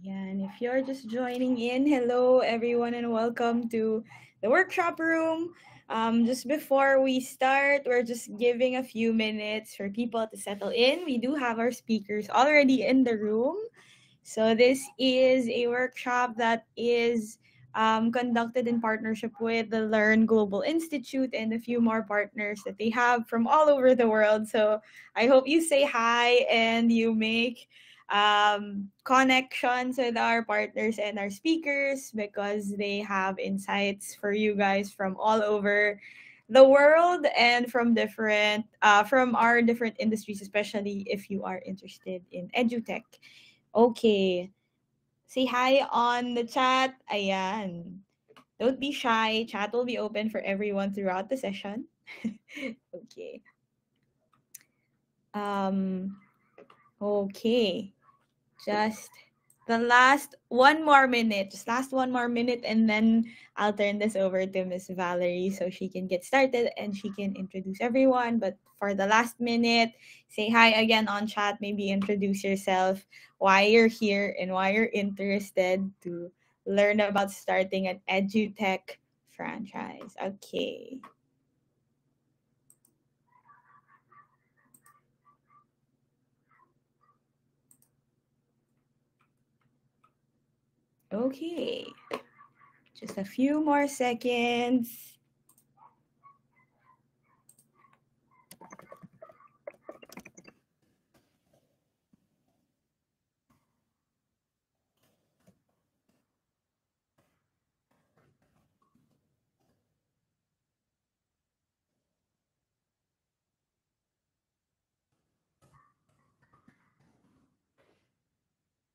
And if you're just joining in, hello everyone and welcome to the workshop room. Just before we start, we're just giving a few minutes for people to settle in. We do have our speakers already in the room. So this is a workshop that is conducted in partnership with the Learn Global Institute and a few more partners that they have from all over the world. So I hope you say hi and you make connections with our partners and our speakers because they have insights for you guys from all over the world and from our different industries, especially if you are interested in edutech. Okay, say hi on the chat. Ayan. Don't be shy. Chat will be open for everyone throughout the session. Okay. Okay. Just the last one more minute. Just last one more minute, and then I'll turn this over to Miss Valerie so she can get started and she can introduce everyone. But for the last minute, say hi again on chat. Maybe introduce yourself, why you're here, and why you're interested to learn about starting an edutech franchise. Okay. Okay. Just a few more seconds.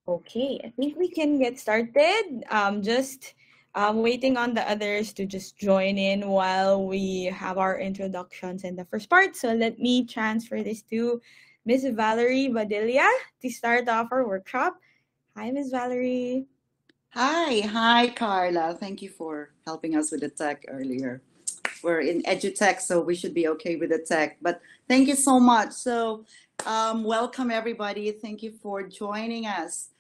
Okay, I think we can get started. Just waiting on the others to just join in while we have our introductions in the first part. So let me transfer this to Miss Valerie Badilla to start off our workshop. Hi, Miss Valerie. Hi, Carla. Thank you for helping us with the tech earlier. We're in Edutech, so we should be okay with the tech. But thank you so much. So, welcome everybody. Thank you for joining us.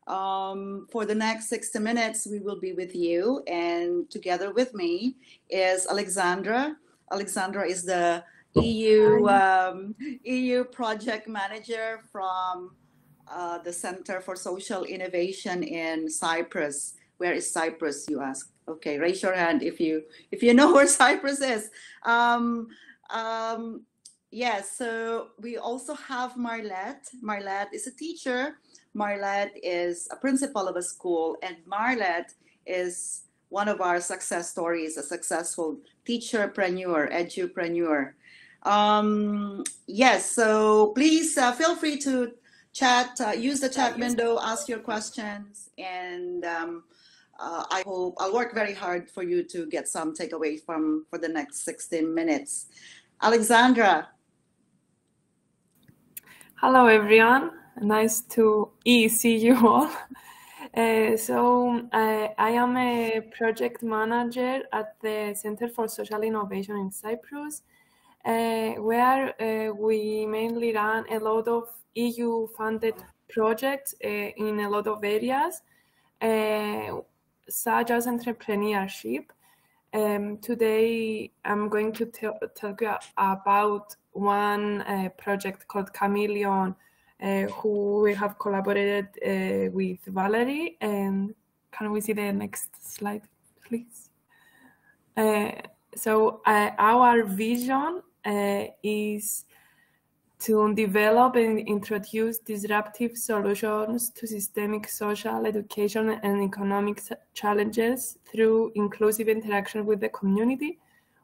For the next 60 minutes, we will be with you, and together with me is Alexandra. Alexandra is the EU project manager from the Center for Social Innovation in Cyprus. Where is Cyprus, you ask? Okay, raise your hand if you know where Cyprus is. Yes, so we also have Marlette. Marlette is a teacher. Marlette is a principal of a school, and Marlette is one of our success stories, a successful teacherpreneur, edupreneur. Yes, so please feel free to chat, use the chat window, ask your questions, and I hope I'll work very hard for you to get some takeaway for the next 16 minutes. Alexandra. Hello, everyone. Nice to see you all. I am a project manager at the Center for Social Innovation in Cyprus, where we mainly run a lot of EU-funded projects in a lot of areas, such as entrepreneurship. Today, I'm going to tell you about one project called Chameleon, who we have collaborated with Valerie. And can we see the next slide, please? Our vision is to develop and introduce disruptive solutions to systemic social, education, and economic challenges through inclusive interaction with the community.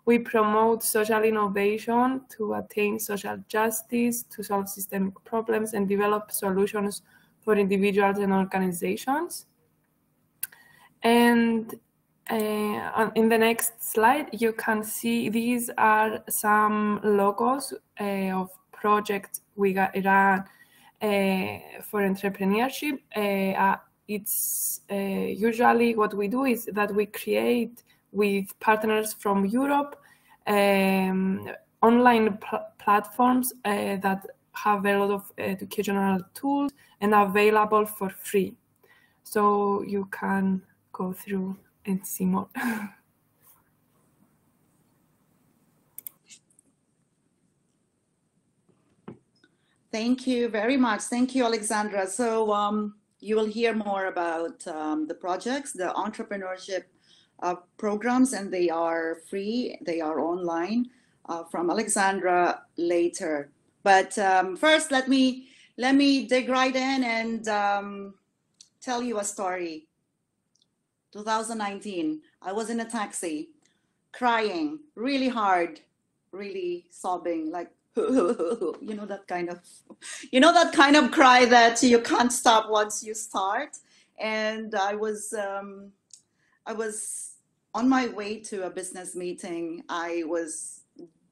We promote social innovation to attain social justice, to solve systemic problems, and develop solutions for individuals and organizations. And in the next slide, you can see these are some logos of projects we run for entrepreneurship. It's usually what we do is that we create with partners from Europe online platforms that have a lot of educational tools and are available for free. so you can go through and see more. Thank you very much. Thank you, Alexandra. So you will hear more about the projects, the entrepreneurship programs, and they are free. They are online from Alexandra later. But first, let me dig right in and tell you a story. 2019, I was in a taxi, crying really hard, really sobbing, like that kind of cry that you can't stop once you start. And I was on my way to a business meeting. I was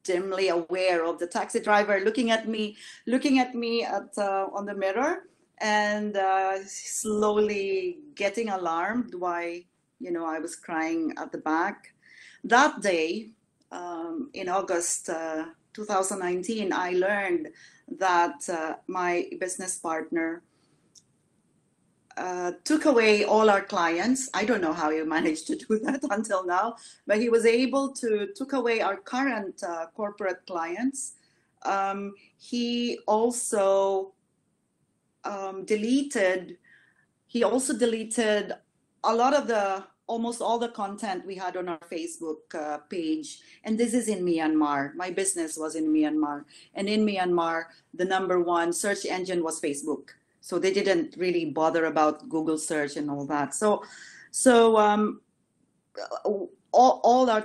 dimly aware of the taxi driver looking at me on the mirror, and slowly getting alarmed why I was crying at the back. That day, in August 2019, I learned that my business partner took away all our clients. I don't know how he managed to do that until now, but he was able to took away our current corporate clients. He also deleted a lot of almost all the content we had on our Facebook page. And this is in Myanmar. My business was in Myanmar. And in Myanmar, the #1 search engine was Facebook. So they didn't really bother about Google search and all that. So all our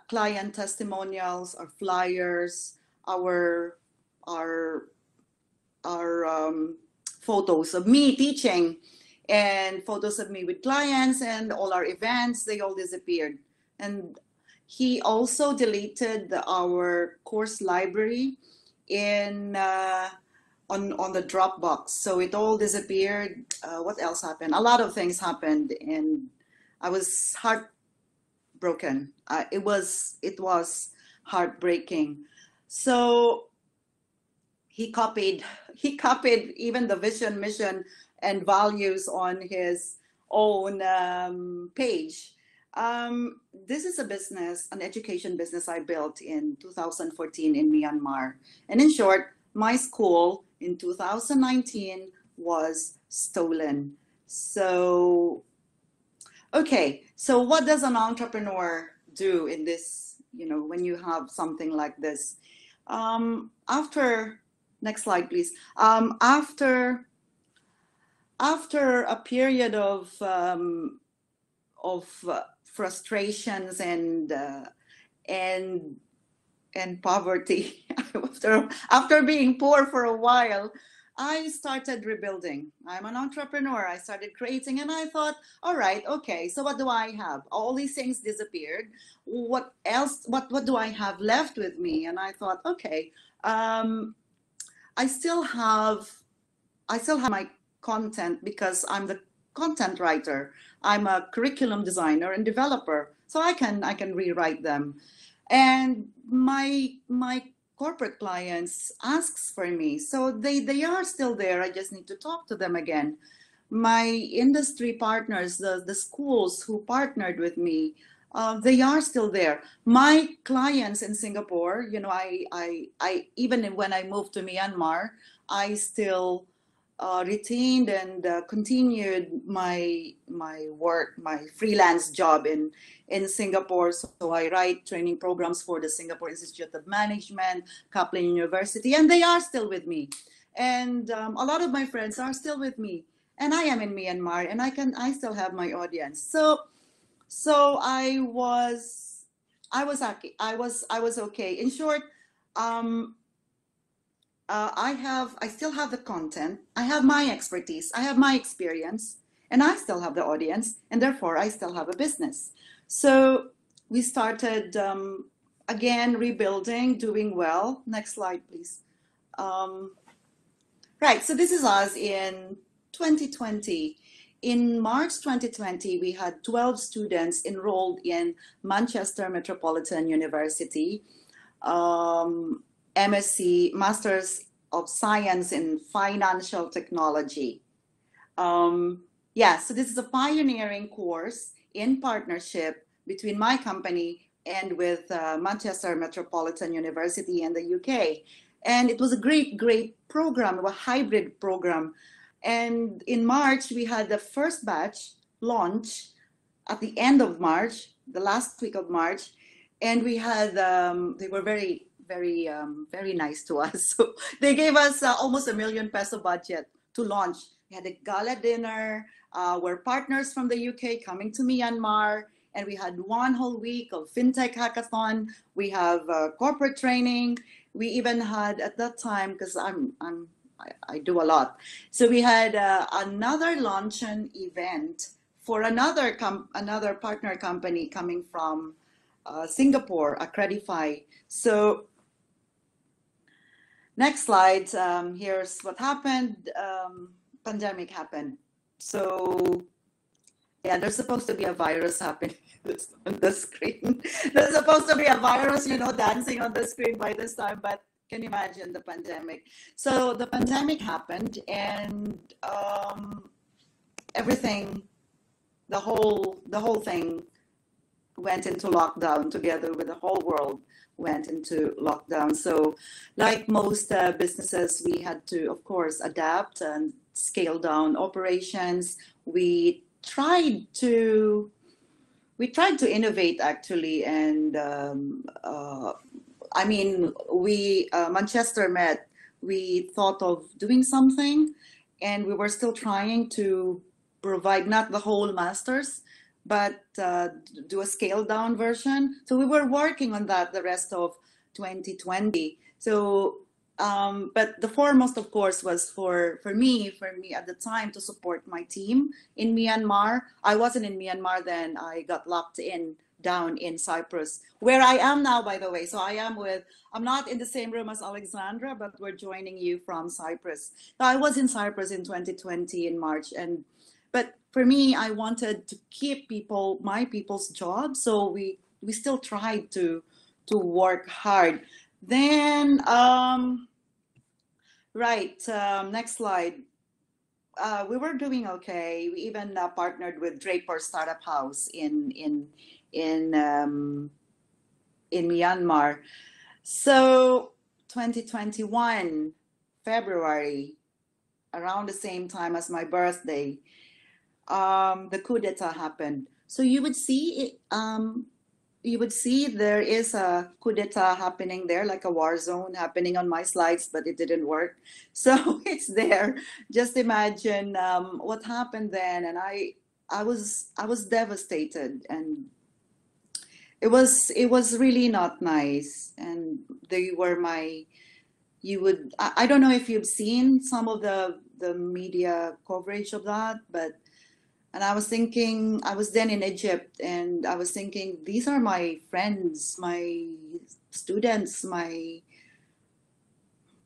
client testimonials, our flyers, our photos of me teaching, and photos of me with clients, and all our events, they all disappeared. And he also deleted our course library on the Dropbox. So it all disappeared. What else happened? A lot of things happened, and I was heartbroken. It was heartbreaking. So he copied even the vision, mission, and values on his own page. This is a business, an education business I built in 2014 in Myanmar. And in short, my school in 2019 was stolen. So, okay, so what does an entrepreneur do in this, when you have something like this? Next slide, please. After a period of frustrations and poverty, after being poor for a while, I started rebuilding. I'm an entrepreneur. I started creating, and I thought, all right, okay, so what do I have? All these things disappeared. What else? What do I have left with me? And I thought, okay, I still have my content, because I'm the content writer. I'm a curriculum designer and developer, so I can rewrite them. And my corporate clients asks for me, so they are still there. I just need to talk to them again. My industry partners, the schools who partnered with me, they are still there. My clients in Singapore, I even when I moved to Myanmar, I still retained and continued my work, my freelance job in Singapore. So I write training programs for the Singapore Institute of Management, Kaplan University, and they are still with me. And a lot of my friends are still with me. And I am in Myanmar, and I still have my audience. So I was okay. In short, I still have the content, I have my expertise, I have my experience, and I still have the audience, and therefore I still have a business. So we started again rebuilding, doing well. Next slide, please. Right, so this is us in 2020. In March 2020, we had 12 students enrolled in Manchester Metropolitan University. MSc, Masters of Science in Financial Technology. Yeah, so this is a pioneering course in partnership between my company and with Manchester Metropolitan University in the UK. And it was a great program, a hybrid program. And in March, we had the first batch launch at the end of March, the last week of March. And we had, they were very nice to us. So they gave us almost ₱1 million budget to launch. We had a gala dinner. We're partners from the UK coming to Myanmar, and we had one whole week of fintech hackathon. We have corporate training. We even had at that time, because I do a lot, so we had another luncheon event for another partner company coming from Singapore, Accredify. So next slide. Here's what happened. Pandemic happened. So yeah, there's supposed to be a virus happening on the screen. There's supposed to be a virus, dancing on the screen by this time, but can you imagine the pandemic? So the pandemic happened, and everything, the whole thing went into lockdown together with the whole world went into lockdown. So like most businesses, we had to, of course, adapt and scale down operations. We tried to innovate, actually, and Manchester Met, we thought of doing something, and we were still trying to provide not the whole masters, but do a scaled down version. So we were working on that the rest of 2020. So, but the foremost, of course, was for me at the time to support my team in Myanmar. I wasn't in Myanmar then. I got locked down in Cyprus, where I am now, by the way. So I'm not in the same room as Alexandra, but we're joining you from Cyprus. So I was in Cyprus in 2020 in March, but for me, I wanted to keep my people's jobs. So we still tried to work hard. Then, next slide. We were doing okay. We even partnered with Draper Startup House in Myanmar. So 2021, February, around the same time as my birthday, the coup d'etat happened. So you would see there is a coup d'etat happening there, like a war zone happening on my slides, but it didn't work. So it's there. Just imagine what happened then, and I was devastated, and it was really not nice. And they were I don't know if you've seen some of the media coverage of that, and I was thinking, I was then in Egypt, and I was thinking, these are my friends, my students,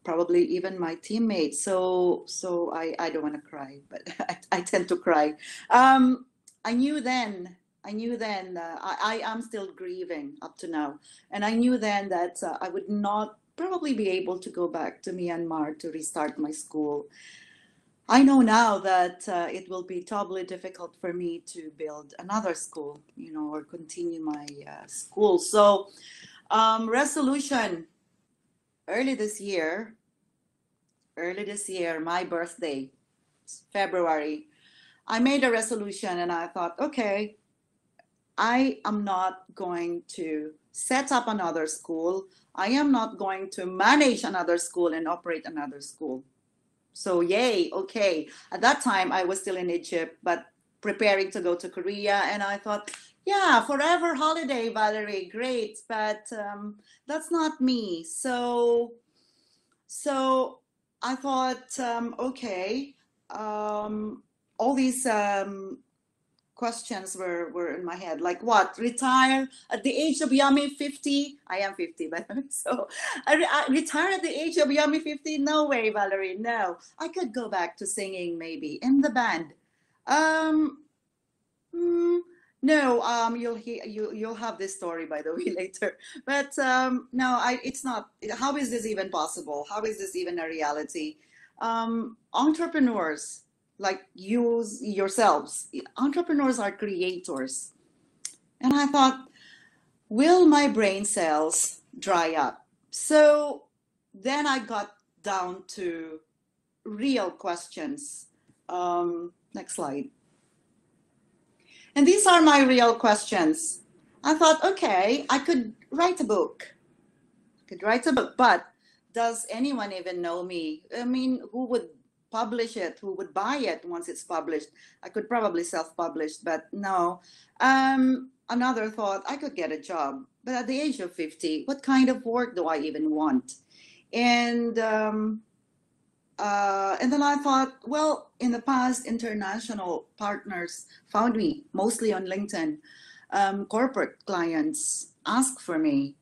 probably even my teammates. So I don't want to cry, but I tend to cry. I knew then, I am still grieving up to now. And I knew then that I would not probably be able to go back to Myanmar to restart my school. I know now that it will be doubly difficult for me to build another school, or continue my school. So resolution, early this year, my birthday, February, I made a resolution, and I thought, okay, I am not going to set up another school. I am not going to manage another school and operate another school. So yay, okay. At that time, I was still in Egypt, but preparing to go to Korea. And I thought, yeah, forever holiday, Valerie, great. But that's not me. So I thought, okay, all these questions were in my head, like what? Retire at the age of yummy 50? I am 50, by the way. So I retire at the age of yummy 50? No way, Valerie, no. I could go back to singing maybe in the band. No, you'll have this story, by the way, later. But no, it's not. How is this even possible? How is this even a reality? Entrepreneurs, like use yourselves. Entrepreneurs are creators. And I thought, will my brain cells dry up? So then I got down to real questions. Next slide. And these are my real questions. I thought, okay, I could write a book. But does anyone even know me? I mean, who would publish it? Who would buy it once it's published? I could probably self-publish, but no. Another thought, I could get a job, but at the age of 50, what kind of work do I even want? And then I thought, well, in the past, international partners found me, mostly on LinkedIn. Corporate clients ask for me.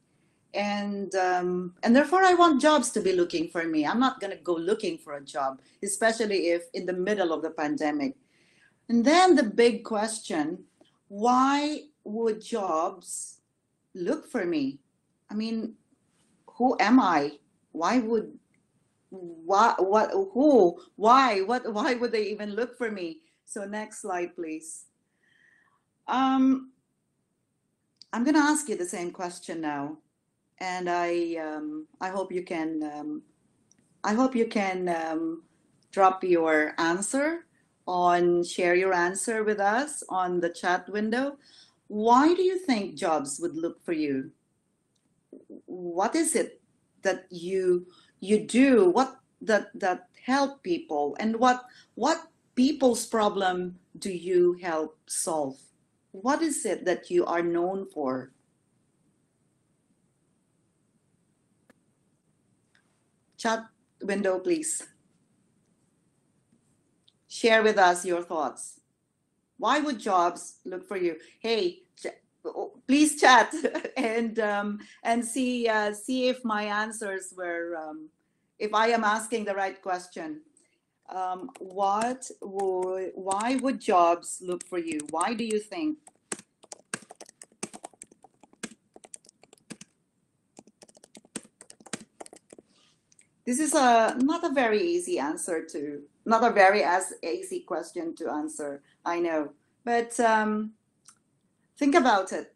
And therefore, I want jobs to be looking for me. I'm not going to go looking for a job, especially if in the middle of the pandemic. And then the big question, why would jobs look for me? I mean, who am I? Why would they even look for me? So next slide, please. I'm going to ask you the same question now. And I hope you can drop your answer share your answer with us on the chat window. Why do you think jobs would look for you? What is it that you do? What that help people, and what people's problem do you help solve? What is it that you are known for? Chat window, please. Share with us your thoughts. Why would jobs look for you? Hey, please chat and see if my answers were if I am asking the right question. Why would jobs look for you? Why do you think? This is not a very easy answer to, not a very as easy question to answer, I know, but think about it.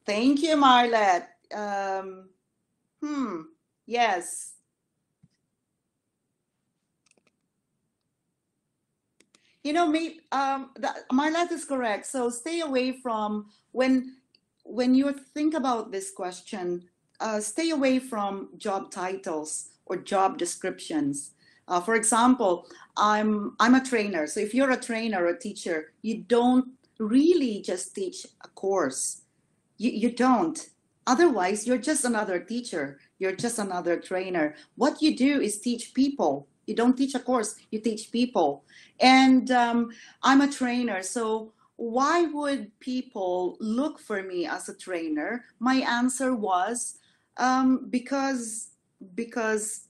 Thank you, Marlette. Yes. You know, Marlette is correct. So stay away from, when you think about this question, stay away from job titles or job descriptions. For example, I'm a trainer. So if you're a trainer or a teacher, you don't really just teach a course. You don't. Otherwise, you're just another teacher. You're just another trainer. What you do is teach people. You don't teach a course, you teach people. And I'm a trainer, so why would people look for me as a trainer? My answer was because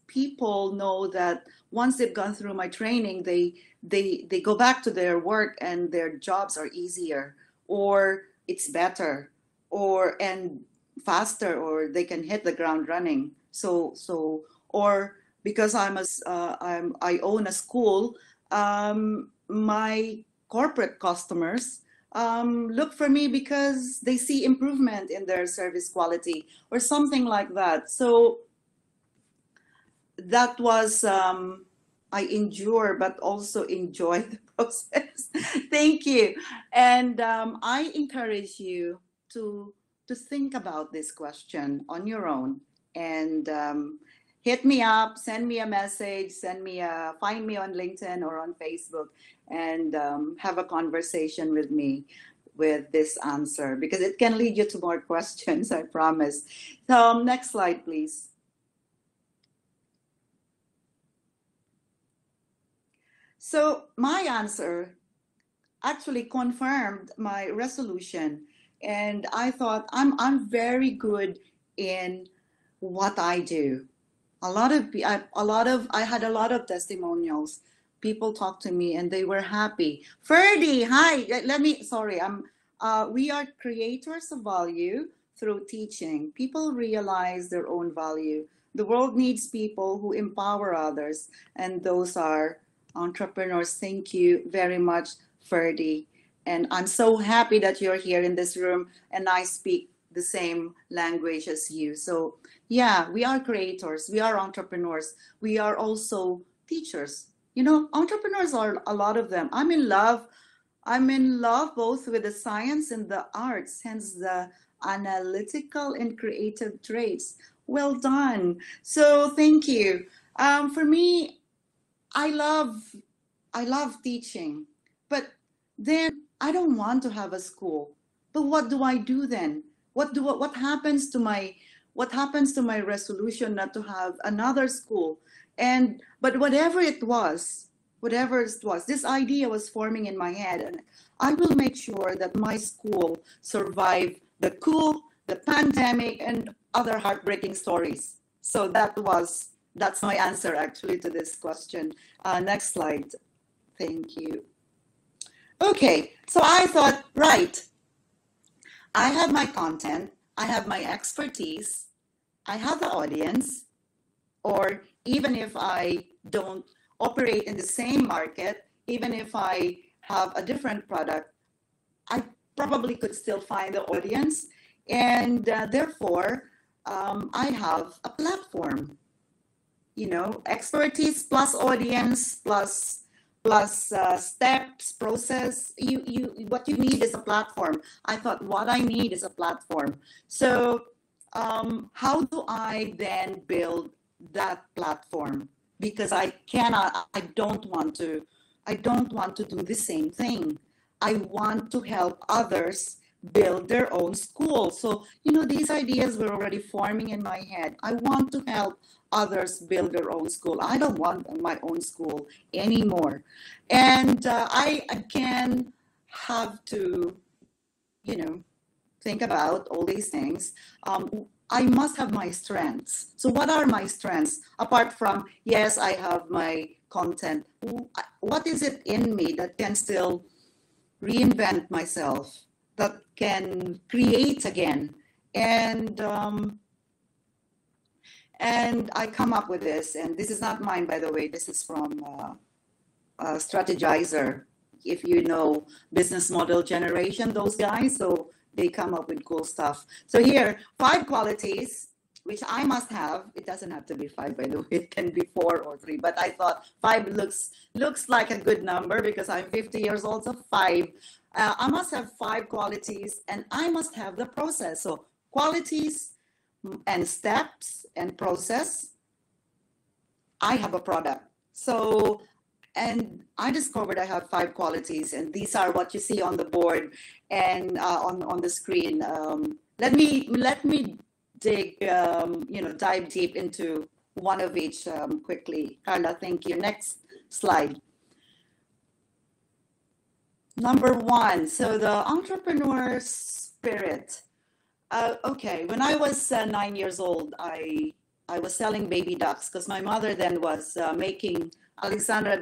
people know that once they've gone through my training, they go back to their work and their jobs are easier, or it's better, and faster, or they can hit the ground running. Or because I own a school, my corporate customers look for me because they see improvement in their service quality or something like that. So that was, I endure, but also enjoy the process. Thank you. And I encourage you to think about this question on your own, and hit me up, send me a message, find me on LinkedIn or on Facebook, and have a conversation with me with this answer, because it can lead you to more questions, I promise. So next slide, please. So my answer actually confirmed my resolution, and I thought I'm very good in what I do. I had a lot of testimonials. People talked to me and they were happy. Ferdy, hi. We are creators of value through teaching, people realize their own value. The world needs people who empower others, and those are entrepreneurs. Thank you very much, Ferdy. And I'm so happy that you're here in this room and I speak the same language as you. So yeah, we are creators, we are entrepreneurs, we are also teachers. You know, entrepreneurs are a lot of them. I'm in love both with the science and the arts, hence the analytical and creative traits. Well done. So thank you. For me, I love teaching, but then I don't want to have a school. But what do I do then? What happens to my resolution not to have another school? But whatever it was, this idea was forming in my head, and I will make sure that my school survive the coup, the pandemic, and other heartbreaking stories. So that's my answer actually to this question. Next slide. Thank you. Okay, so I thought, right, I have my content, I have my expertise, I have the audience, or even if I don't operate in the same market, even if I have a different product, I probably could still find the audience, and therefore I have a platform. You know, expertise plus audience plus steps, process. What you need is a platform. I thought what I need is a platform. So how do I then build that platform? Because I don't want to do the same thing. I want to help others build their own school. So, you know, these ideas were already forming in my head. I want to help others build their own school. I don't want my own school anymore. And I again have to, you know, think about all these things. I must have my strengths. So what are my strengths? Apart from, yes, I have my content. What is it in me that can still reinvent myself, that can create again? And I come up with this, and this is not mine, by the way. This is from Strategizer. If you know business model generation, those guys, so they come up with cool stuff. So here, 5 qualities, which I must have. It doesn't have to be 5, by the way. It can be 4 or 3, but I thought 5 looks like a good number because I'm 50 years old, so 5. I must have 5 qualities, and I must have the process. So qualities and steps and process. I have a product. So, and I discovered I have 5 qualities, and these are what you see on the board and on the screen. Let me dig, dive deep into one of each quickly. Carla, thank you. Next slide. Number 1, so the entrepreneur spirit. Okay, when I was 9 years old, I was selling baby ducks because my mother then was making, Alexandra,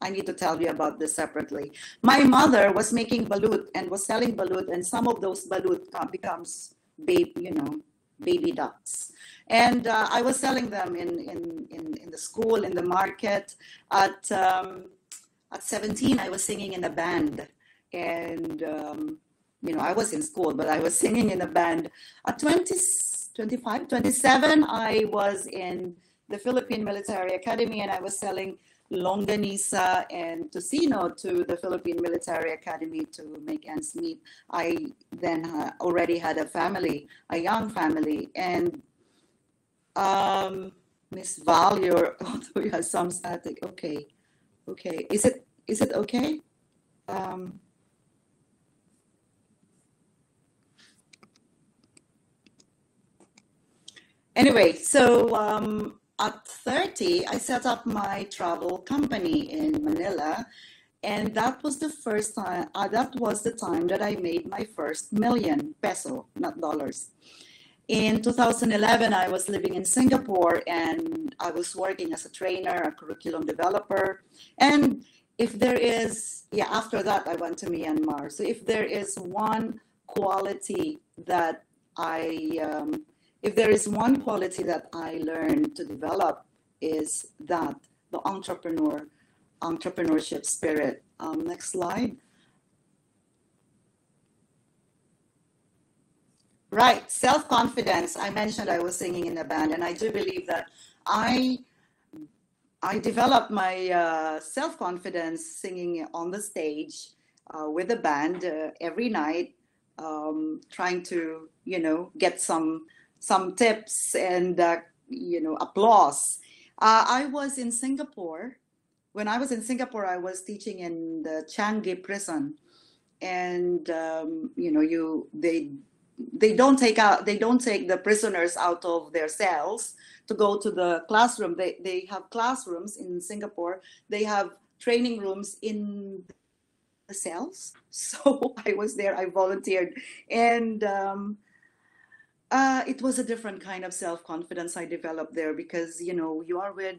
I need to tell you about this separately. My mother was making balut and was selling balut, and some of those balut becomes baby ducks. And I was selling them in the school, in the market. At 17, I was singing in a band, and I was in school, but I was singing in a band. At 25, 27, I was in the Philippine Military Academy, and I was selling longanisa and tocino to the Philippine Military Academy to make ends meet. I then already had a family, a young family, and Miss Val, you have some static. Okay. Is it okay? Anyway, so at 30, I set up my travel company in Manila, and that was the first time. That was the time that I made my first million peso, not dollars. In 2011, I was living in Singapore, and I was working as a trainer, a curriculum developer. And if there is, after that, I went to Myanmar. So if there is one quality that if there is one quality that I learned to develop, is that the entrepreneurship spirit. Next slide. Right, self-confidence. I mentioned I was singing in a band, and I do believe that I developed my self-confidence singing on the stage with a band every night, trying to, get some tips and, applause. I was in Singapore. When I was in Singapore, I was teaching in the Changi prison, and they don't take the prisoners out of their cells to go to the classroom. They have classrooms in Singapore. They have training rooms in the cells. So I was there. I volunteered, and it was a different kind of self-confidence I developed there, because you are with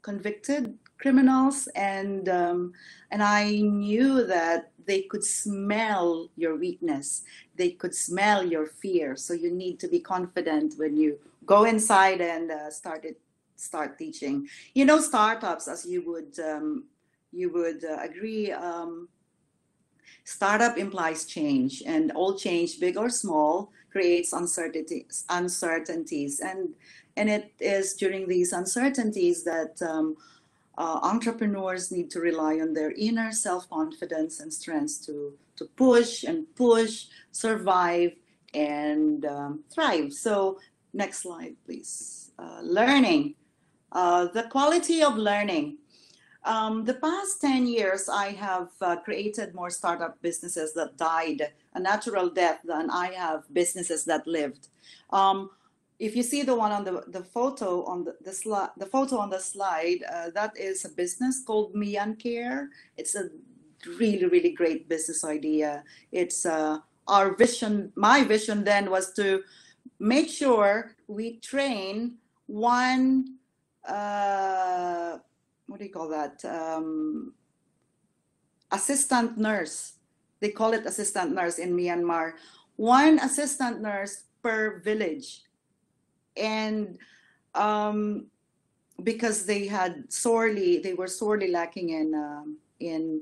convicted criminals, and I knew that they could smell your weakness, they could smell your fear. So you need to be confident when you go inside and start teaching. Startups, as you would agree, startup implies change, and all change, big or small, creates uncertainties, and it is during these uncertainties that entrepreneurs need to rely on their inner self-confidence and strengths to push, survive, and thrive. So next slide, please. Learning, the quality of learning. The past 10 years, I have created more startup businesses that died a natural death than I have businesses that lived. If you see the one on the photo on the slide, that is a business called Mian Care. It's a really, really great business idea. It's our vision. My vision then was to make sure we train one. What do you call that? Assistant nurse. They call it assistant nurse in Myanmar. One assistant nurse per village. And because they were sorely lacking in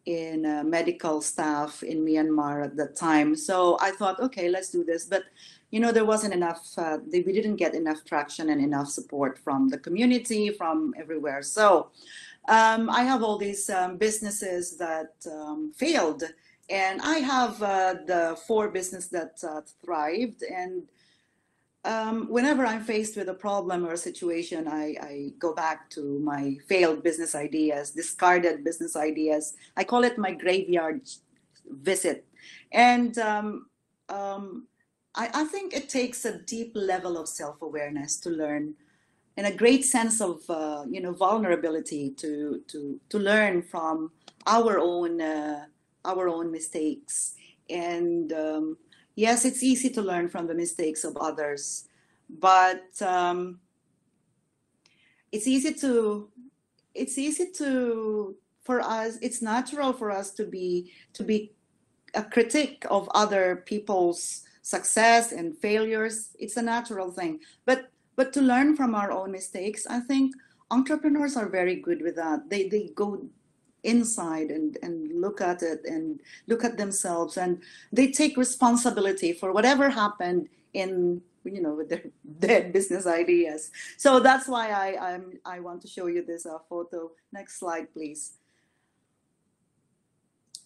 medical staff in Myanmar at that time. So I thought, okay, let's do this. But there wasn't enough. We didn't get enough traction and enough support from the community, from everywhere. So I have all these businesses that failed, and I have the 4 businesses that thrived. And whenever I'm faced with a problem or a situation, I go back to my failed business ideas, discarded business ideas. I call it my graveyard visit. And I think it takes a deep level of self-awareness to learn, and a great sense of vulnerability to learn from our own mistakes. And yes, it's easy to learn from the mistakes of others, but it's natural for us to be a critic of other people's success and failures. It's a natural thing, but to learn from our own mistakes, I think entrepreneurs are very good with that. They go inside and look at it and look at themselves, and they take responsibility for whatever happened in with their dead business ideas. So that's why I want to show you this photo. Next slide, please.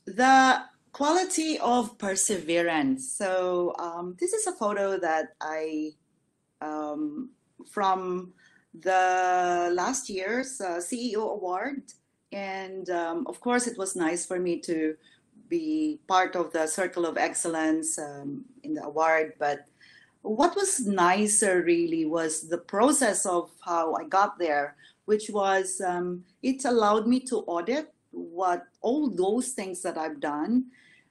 The quality of perseverance. So this is a photo that I from the last year's CEO award. And of course, it was nice for me to be part of the Circle of Excellence in the award. But what was nicer really was the process of how I got there, which was it allowed me to audit all those things that I've done.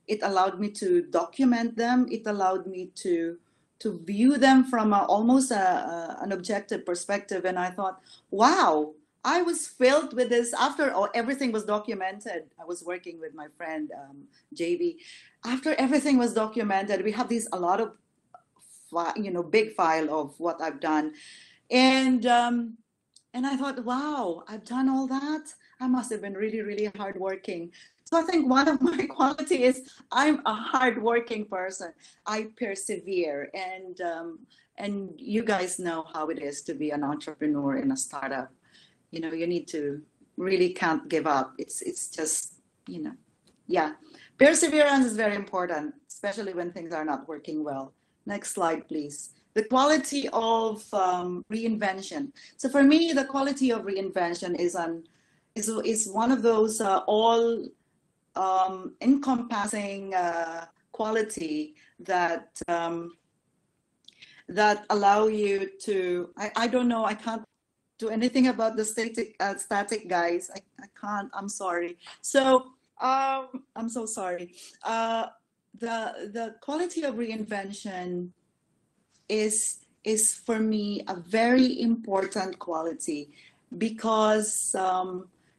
It allowed me to document them. It allowed me to view them from almost an objective perspective. And I thought, wow, I was filled with this after everything was documented. I was working with my friend, JB. After everything was documented, we have a lot of big file of what I've done. And I thought, wow, I've done all that. I must have been really, really hardworking. So I think one of my quality is I'm a hardworking person. I persevere, and you guys know how it is to be an entrepreneur in a startup. You need to really can't give up. It's just, yeah. Perseverance is very important, especially when things are not working well. Next slide, please. The quality of reinvention. So for me, the quality of reinvention is one of those all encompassing quality that allow you to. I don't know. I can't do anything about the static guys. I can't. I'm sorry. So I'm so sorry. The quality of reinvention is for me a very important quality, because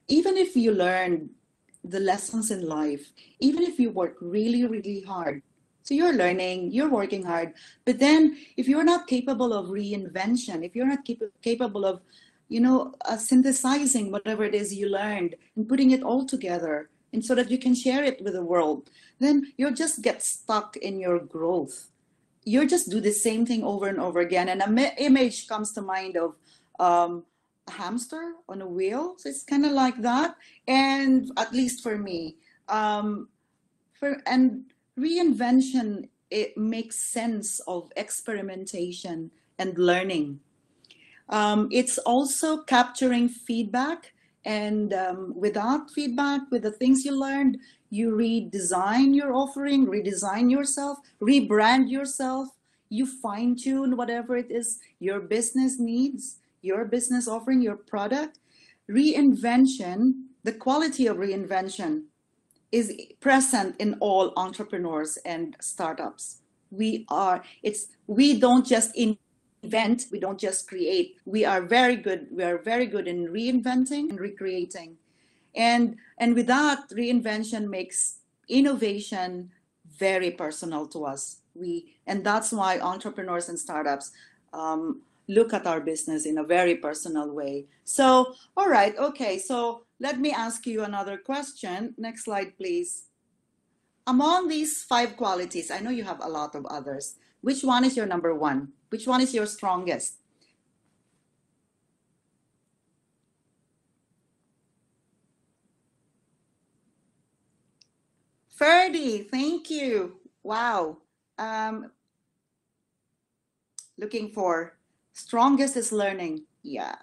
even if you learn the lessons in life, even if you work really, really hard, so you're learning, you're working hard, but then if you're not capable of reinvention, if you're not capable of synthesizing whatever it is you learned and putting it all together, and so that you can share it with the world, then you'll just get stuck in your growth. You just do the same thing over and over again. And an image comes to mind of a hamster on a wheel. So it's kind of like that. And at least for me, and reinvention, it makes sense of experimentation and learning. It's also capturing feedback. And with that feedback, with the things you learned, you redesign your offering, redesign yourself, rebrand yourself, you fine tune whatever it is your business needs, your business offering, your product. Reinvention, the quality of reinvention is present in all entrepreneurs and startups. We don't just invent, we don't just create. We are very good in reinventing and recreating. And with that, reinvention makes innovation very personal to us. And that's why entrepreneurs and startups look at our business in a very personal way. So, all right, okay, so let me ask you another question. Next slide, please. Among these 5 qualities, I know you have a lot of others. Which one is your number one? Which one is your strongest? Ferdy, thank you. Wow. Looking for strongest is learning. Yeah.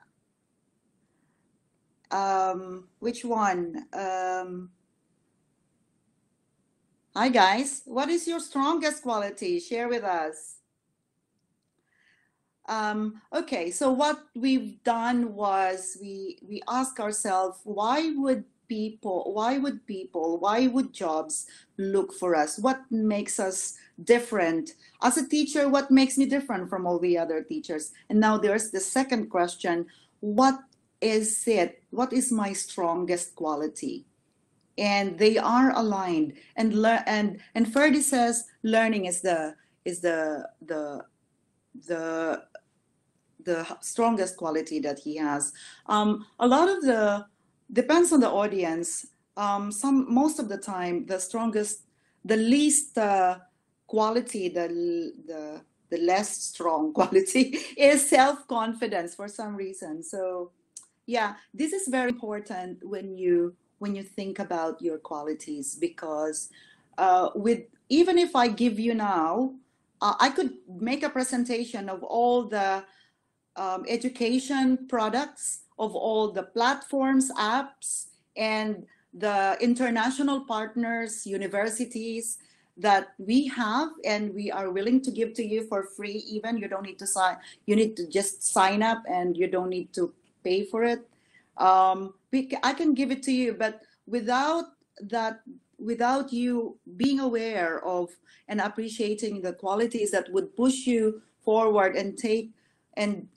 Which one? Hi guys, what is your strongest quality? Share with us. Okay, so what we've done was we ask ourselves, why would jobs look for us? What makes us different? As a teacher, what makes me different from all the other teachers? And now there's the second question, what is it? What is my strongest quality? And they are aligned. And Ferdy says learning is the strongest quality that he has. A lot of depends on the audience. Most of the time, the least quality, the less strong quality is self-confidence for some reason. So yeah, this is very important when you think about your qualities, because even if I give you now, I could make a presentation of all the education products, of all the platforms, apps, and the international partners, universities that we have and we are willing to give to you for free. Even you don't need to sign, you need to just sign up and you don't need to pay for it. I can give it to you, but without you being aware of and appreciating the qualities that would push you forward and take and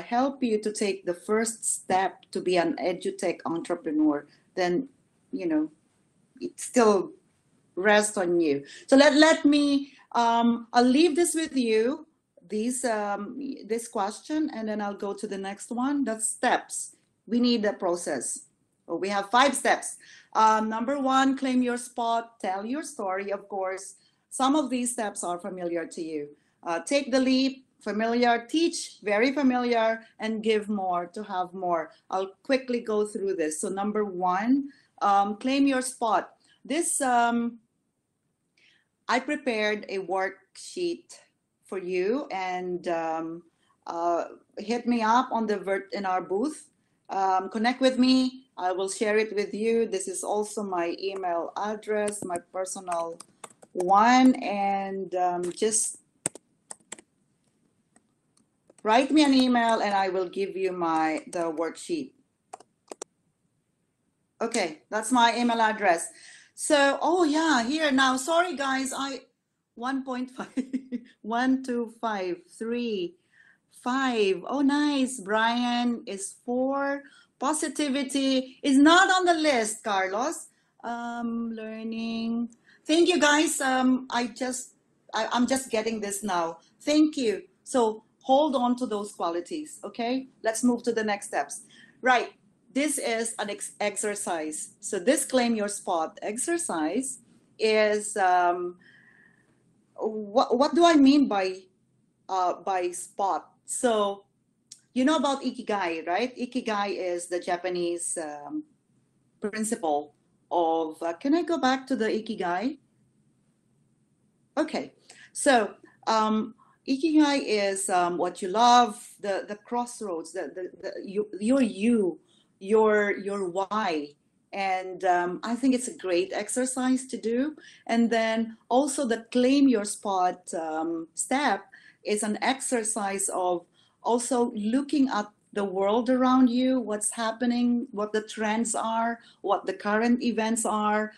help you to take the first step to be an edutech entrepreneur, then it still rests on you. So let me I'll leave this with you. this question, and then I'll go to the next one. That's steps. We need a process. We have 5 steps. Number 1, claim your spot, tell your story. Of course, some of these steps are familiar to you. Take the leap, familiar, teach, very familiar, and give more to have more. I'll quickly go through this. So number 1, claim your spot. This, I prepared a worksheet for you, and hit me up on in our booth. Connect with me. I will share it with you. This is also my email address, my personal one, and just write me an email and I will give you the worksheet. Okay, that's my email address. So, oh yeah, here now. Sorry guys, 1.5, 1, 2, 5, 3, 5. Oh, nice. Brian is 4. Positivity is not on the list, Carlos. Learning. Thank you, guys. I'm just getting this now. Thank you. So hold on to those qualities, okay? Let's move to the next steps. Right. This is an exercise. So this claim your spot exercise is, what do I mean by spot? So you know about Ikigai, right? Ikigai is the Japanese principle of, can I go back to the Ikigai? Okay, so Ikigai is what you love, the crossroads, your why. And I think it's a great exercise to do. And then also the claim your spot step is an exercise of also looking at the world around you, what's happening, what the trends are, what the current events are,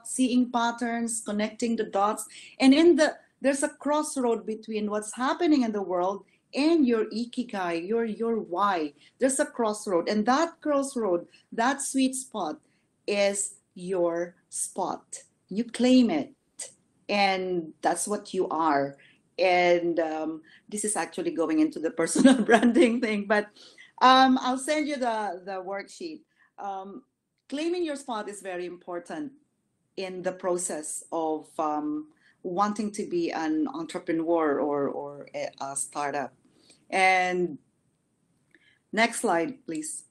seeing patterns, connecting the dots. And there's a crossroad between what's happening in the world and your ikigai, your why. There's a crossroad, and that crossroad, that sweet spot is your spot. You claim it, and that's what you are. And this is actually going into the personal branding thing, but I'll send you the worksheet. Claiming your spot is very important in the process of wanting to be an entrepreneur or a startup. And next slide, please.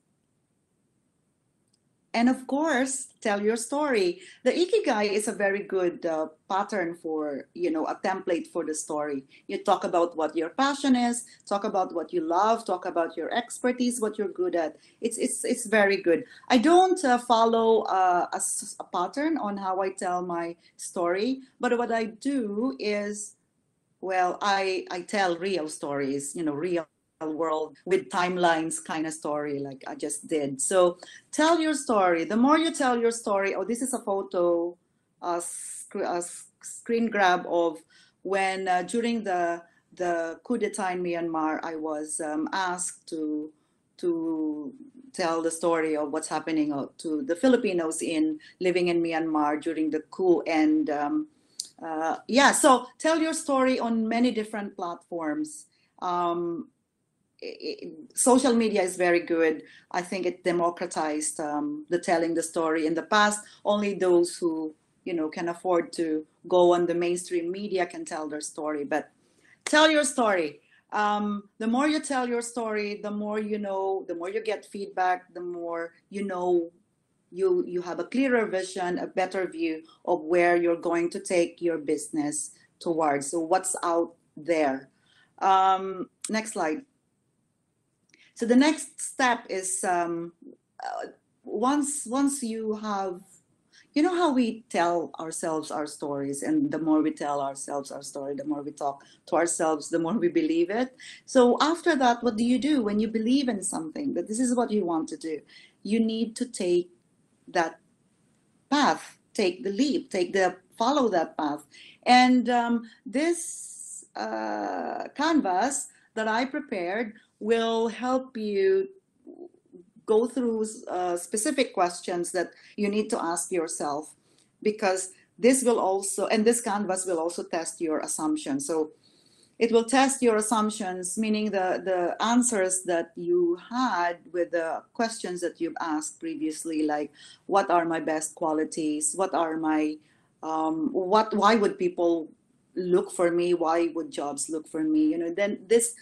And of course, tell your story. The Ikigai is a very good pattern for, a template for the story. You talk about what your passion is, talk about what you love, talk about your expertise, what you're good at. It's very good. I don't follow a pattern on how I tell my story, but what I do is, well, I tell real stories, real world with timelines kind of story like I just did. So tell your story. The more you tell your story, this is a photo, a screen grab of when during the coup d'etat in Myanmar, I was asked to tell the story of what's happening to the Filipinos living in Myanmar during the coup. And so tell your story on many different platforms. Social media is very good. I think it democratized the telling the story. In the past, only those who can afford to go on the mainstream media can tell their story. But tell your story. The more you tell your story, the more you know, the more you get feedback, the more you have a clearer vision, a better view of where you're going to take your business towards. So what's out there? Next slide. So the next step is once you have, how we tell ourselves our stories, and the more we tell ourselves our story, the more we talk to ourselves, the more we believe it. So after that, what do you do when you believe in something, that this is what you want to do? You need to take that path, take the leap, follow that path. And this canvas that I prepared will help you go through specific questions that you need to ask yourself, because this canvas will also test your assumptions. So it will test your assumptions, meaning the answers that you had with the questions that you've asked previously, like what are my best qualities? What are my, why would people look for me? Why would jobs look for me? You know, then this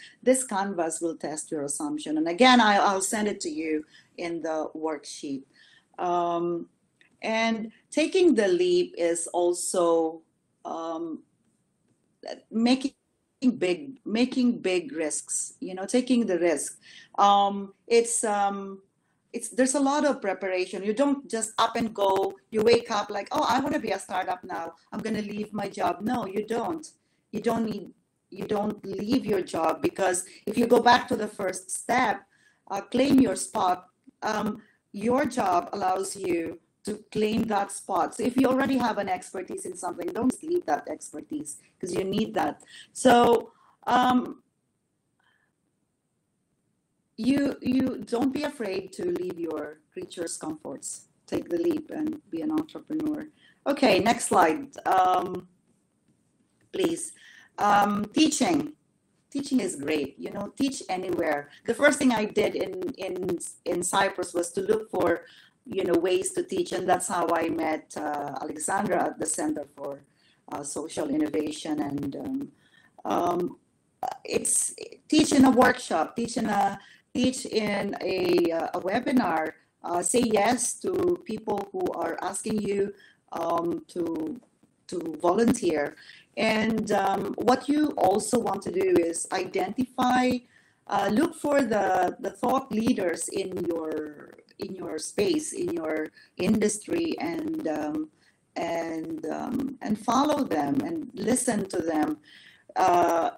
canvas will test your assumption. And again, I'll send it to you in the worksheet. And taking the leap is also making big risks, you know, taking the risk. It's there's a lot of preparation. You don't just up and go, you wake up like, oh, I want to be a startup now, I'm going to leave my job. No, you don't. You don't leave your job, because if you go back to the first step, claim your spot, your job allows you to claim that spot. So if you already have an expertise in something, don't leave that expertise, because you need that. So you don't be afraid to leave your creature's comforts. Take the leap and be an entrepreneur. Okay, next slide, please. Teaching is great. You know, teach anywhere. The first thing I did in Cyprus was to look for, you know, ways to teach, and that's how I met Alexandra at the Center for Social Innovation. And it's teach in a workshop, teach in a webinar. Say yes to people who are asking you to volunteer. And what you also want to do is identify, look for the thought leaders in your space, in your industry, and follow them and listen to them.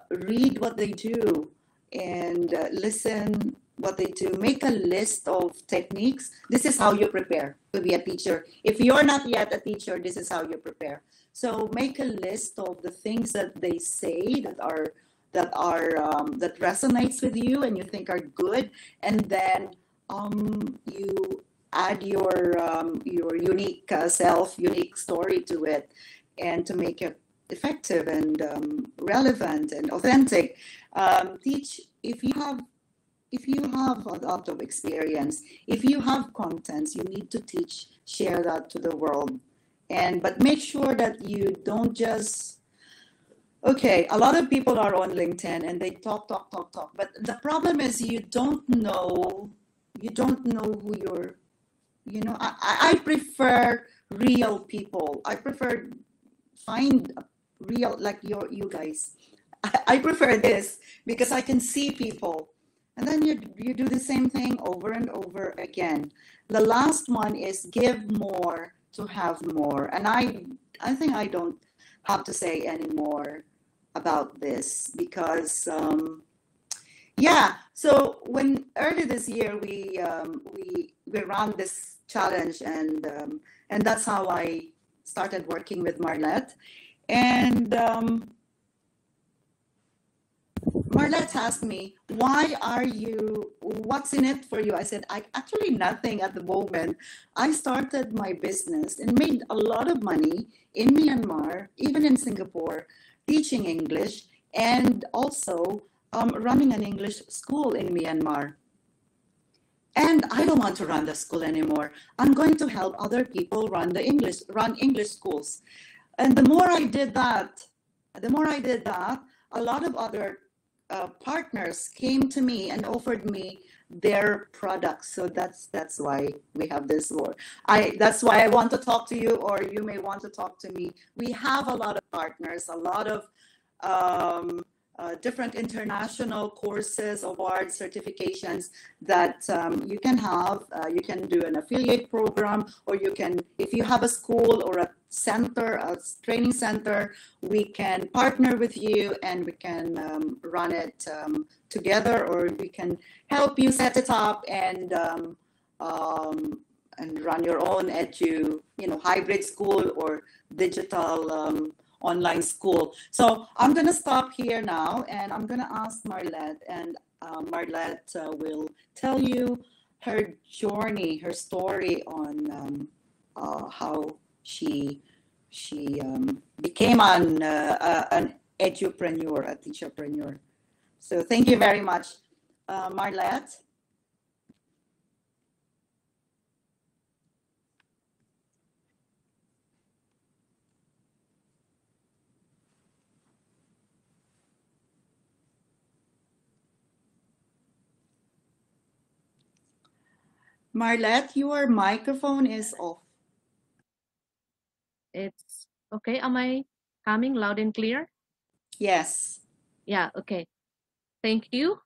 Read what they do and listen what they do. Make a list of techniques. This is how you prepare to be a teacher. If you're not yet a teacher, this is how you prepare. So make a list of the things that they say that resonates with you and you think are good, and then you add your unique self, unique story to it, and to make it effective and relevant and authentic. Teach if you have a lot of experience, if you have contents, you need to teach, share that to the world. But make sure that you don't just, okay, a lot of people are on LinkedIn and they talk, but the problem is you don't know who you're, you know, I prefer real people. I prefer find real, like you guys. I prefer this because I can see people. And then you do the same thing over and over again. The last one is give more to have more. And I think I don't have to say any more about this, because yeah. So when early this year we ran this challenge, and that's how I started working with Marlette. And Marlette asked me, what's in it for you? I said, actually nothing at the moment. I started my business and made a lot of money in Myanmar, even in Singapore, teaching English, and also running an English school in Myanmar. And I don't want to run the school anymore. I'm going to help other people run English schools. And the more I did that, a lot of other partners came to me and offered me their products. So that's why we have this war. That's why I want to talk to you, or you may want to talk to me. We have a lot of partners, a lot of different international courses, awards, certifications that you can have. You can do an affiliate program, or you can, if you have a school or a center, a training center, we can partner with you and we can run it together, or we can help you set it up and run your own hybrid school or digital online school. So I'm going to stop here now, and I'm going to ask Marlette, and Marlette will tell you her journey, her story on how she became an edupreneur, a teacherpreneur. So thank you very much, Marlette. Marlette, your microphone is off. It's okay. Am I coming loud and clear? Yes. Yeah, okay. Thank you.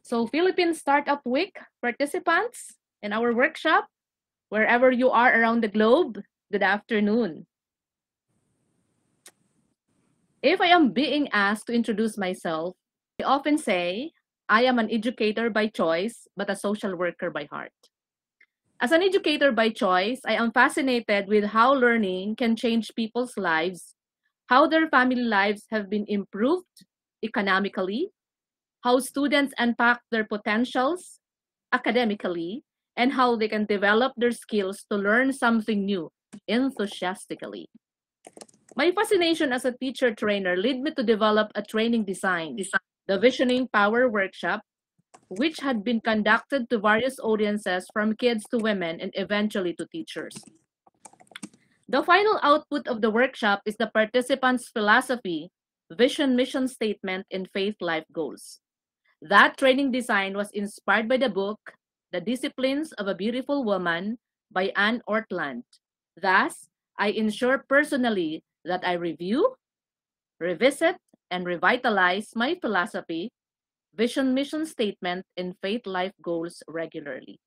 So, Philippine Startup Week participants in our workshop, wherever you are around the globe, good afternoon. If I am being asked to introduce myself, I often say I am an educator by choice, but a social worker by heart. As an educator by choice, I am fascinated with how learning can change people's lives, how their family lives have been improved economically, how students unpack their potentials academically, and how they can develop their skills to learn something new enthusiastically. My fascination as a teacher trainer led me to develop a training design, the Visioning Power Workshop, which had been conducted to various audiences from kids to women and eventually to teachers. The final output of the workshop is the participants' philosophy, vision, mission statement, and faith life goals. That training design was inspired by the book, The Disciplines of a Beautiful Woman by Anne Ortland. Thus, I ensure personally that I review, revisit, and revitalize my philosophy, vision, mission statement, and faith life goals regularly.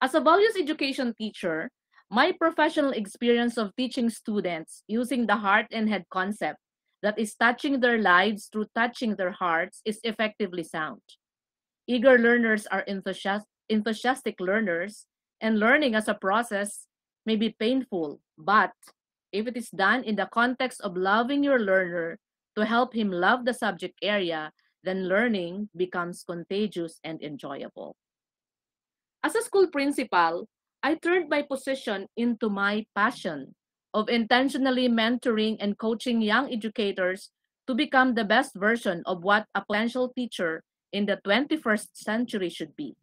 As a values education teacher, my professional experience of teaching students using the heart and head concept that is touching their lives through touching their hearts is effectively sound. Eager learners are enthusiastic learners, and learning as a process may be painful, but if it is done in the context of loving your learner to help him love the subject area, then learning becomes contagious and enjoyable. As a school principal, I turned my position into my passion of intentionally mentoring and coaching young educators to become the best version of what a potential teacher in the 21st century should be.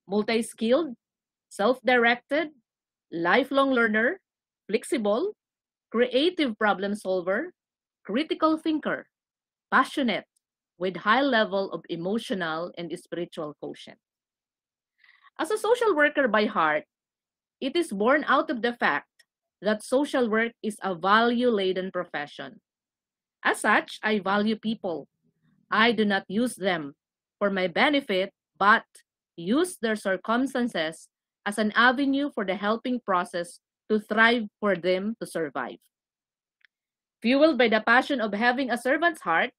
Multi-skilled, self-directed, lifelong learner, flexible, creative problem solver, critical thinker, passionate, with high level of emotional and spiritual quotient. As a social worker by heart, it is born out of the fact that social work is a value-laden profession. As such, I value people. I do not use them for my benefit, but use their circumstances as an avenue for the helping process to thrive for them to survive. Fueled by the passion of having a servant's heart,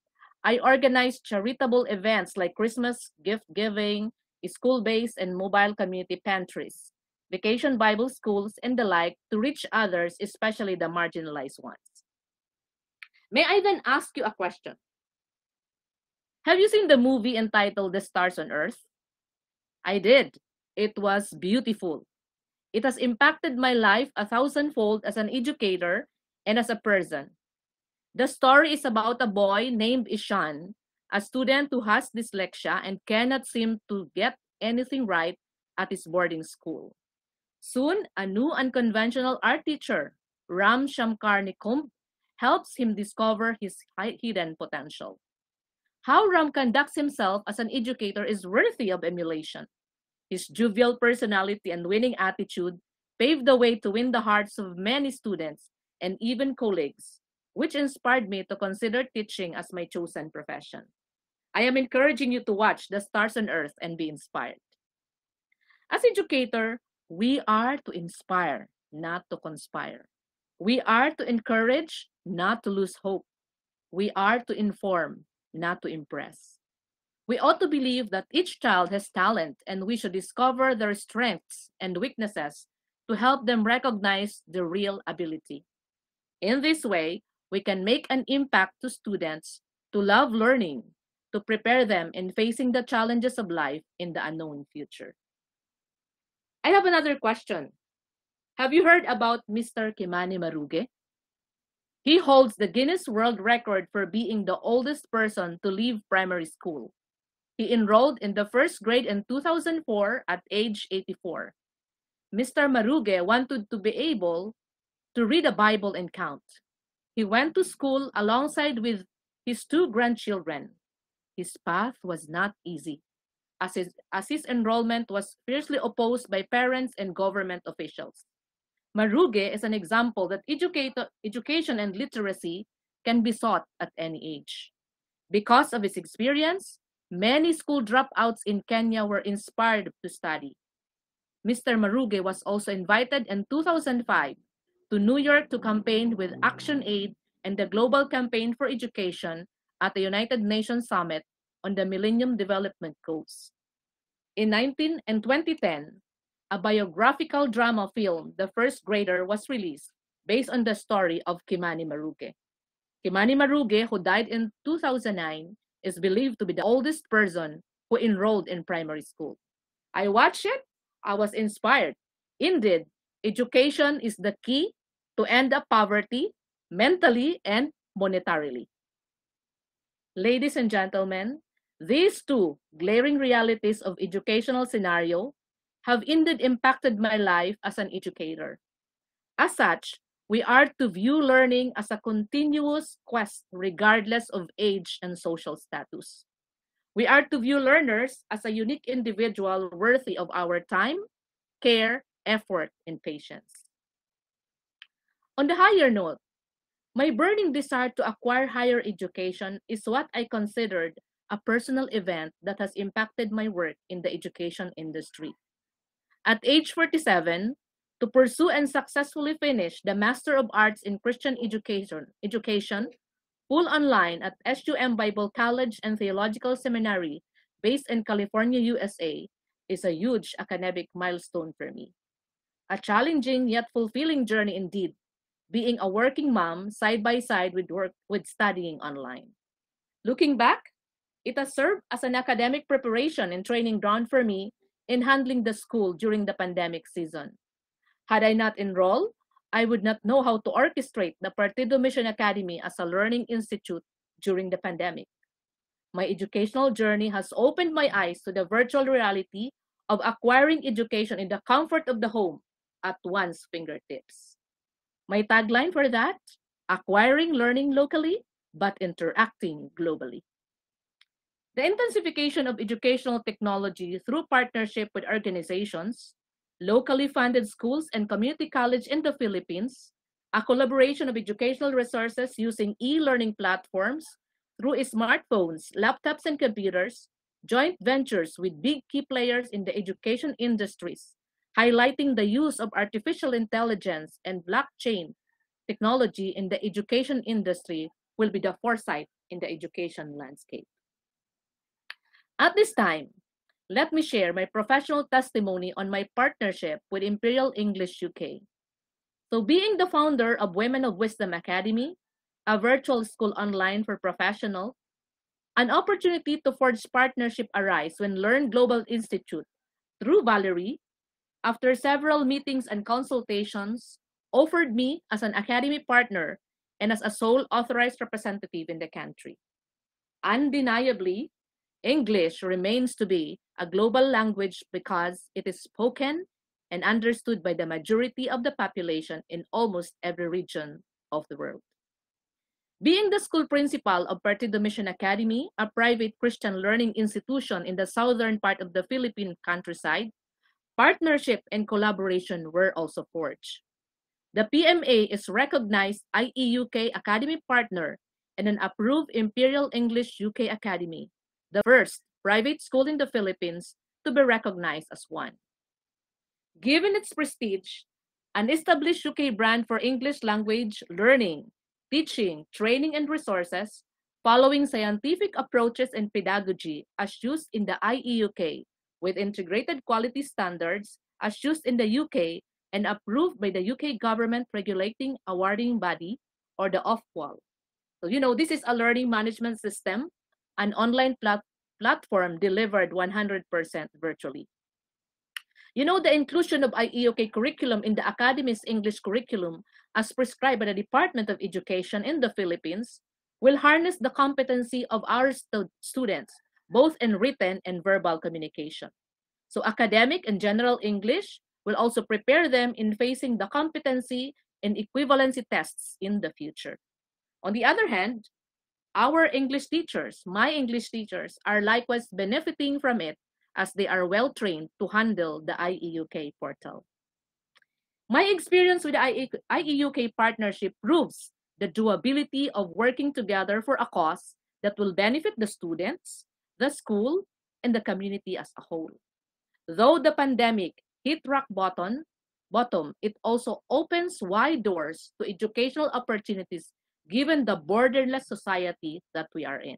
I organize charitable events like Christmas gift giving, school-based and mobile community pantries, vacation Bible schools, and the like to reach others, especially the marginalized ones. May I then ask you a question? Have you seen the movie entitled The Stars on Earth? I did. It was beautiful. It has impacted my life a thousandfold as an educator and as a person. The story is about a boy named Ishan, a student who has dyslexia and cannot seem to get anything right at his boarding school. Soon, a new unconventional art teacher, Ram Shankar Nikumb, helps him discover his hidden potential. How Ram conducts himself as an educator is worthy of emulation. His jovial personality and winning attitude paved the way to win the hearts of many students and even colleagues, which inspired me to consider teaching as my chosen profession. I am encouraging you to watch The Stars on Earth and be inspired. As educator, we are to inspire, not to conspire. We are to encourage, not to lose hope. We are to inform, not to impress. We ought to believe that each child has talent and we should discover their strengths and weaknesses to help them recognize their real ability. In this way, we can make an impact to students to love learning, to prepare them in facing the challenges of life in the unknown future. I have another question. Have you heard about Mr. Kimani Maruge? He holds the Guinness World Record for being the oldest person to leave primary school. He enrolled in the first grade in 2004 at age 84. Mr. Maruge wanted to be able to read a Bible and count. He went to school alongside with his two grandchildren. His path was not easy, as his enrollment was fiercely opposed by parents and government officials. Maruge is an example that education and literacy can be sought at any age. Because of his experience, many school dropouts in Kenya were inspired to study. Mr. Maruge was also invited in 2005 to New York to campaign with ActionAid and the Global Campaign for Education at the United Nations Summit on the Millennium Development Goals. In 2010, a biographical drama film, The First Grader, was released based on the story of Kimani Maruge. Kimani Maruge, who died in 2009, is believed to be the oldest person who enrolled in primary school. I watched it. I was inspired. Indeed, education is the key to end up poverty mentally and monetarily. Ladies and gentlemen, these two glaring realities of educational scenario have indeed impacted my life as an educator. As such, we are to view learning as a continuous quest regardless of age and social status. We are to view learners as a unique individual worthy of our time, care, effort, and patience. On the higher note, my burning desire to acquire higher education is what I considered a personal event that has impacted my work in the education industry. At age 47, to pursue and successfully finish the Master of Arts in Christian Education, full online at SUM Bible College and Theological Seminary, based in California, USA, is a huge academic milestone for me. A challenging yet fulfilling journey indeed, being a working mom side by side with studying online. Looking back, it has served as an academic preparation and training ground for me in handling the school during the pandemic season. Had I not enrolled, I would not know how to orchestrate the Partido Mission Academy as a learning institute during the pandemic. My educational journey has opened my eyes to the virtual reality of acquiring education in the comfort of the home at one's fingertips. My tagline for that, acquiring learning locally, but interacting globally. The intensification of educational technology through partnership with organizations, locally funded schools and community college in the Philippines, a collaboration of educational resources using e-learning platforms through smartphones, laptops, and computers, joint ventures with big key players in the education industries, highlighting the use of artificial intelligence and blockchain technology in the education industry will be the foresight in the education landscape. At this time, let me share my professional testimony on my partnership with Imperial English UK. So being the founder of Women of Wisdom Academy, a virtual school online for professionals, an opportunity to forge partnership arise when Learn Global Institute through Valerie, after several meetings and consultations, offered me as an academy partner and as a sole authorized representative in the country. Undeniably, English remains to be a global language because it is spoken and understood by the majority of the population in almost every region of the world. Being the school principal of Partido Mission Academy, a private Christian learning institution in the southern part of the Philippine countryside, partnership and collaboration were also forged. The PMA is recognized IEUK Academy partner and an approved Imperial English UK Academy, the first private school in the Philippines to be recognized as one. Given its prestige, an established UK brand for English language learning, teaching, training, and resources, following scientific approaches and pedagogy as used in the IEUK, with integrated quality standards as used in the UK and approved by the UK government regulating awarding body, or the Ofqual. So, this is a learning management system, an online platform delivered 100% virtually. You know, the inclusion of IEOK curriculum in the Academy's English curriculum, as prescribed by the Department of Education in the Philippines, will harness the competency of our students, both in written and verbal communication. So academic and general English will also prepare them in facing the competency and equivalency tests in the future. On the other hand, our English teachers, my English teachers, are likewise benefiting from it as they are well trained to handle the IEUK portal. My experience with the IEUK partnership proves the doability of working together for a cause that will benefit the students, the school, and the community as a whole. Though the pandemic hit rock bottom, it also opens wide doors to educational opportunities given the borderless society that we are in.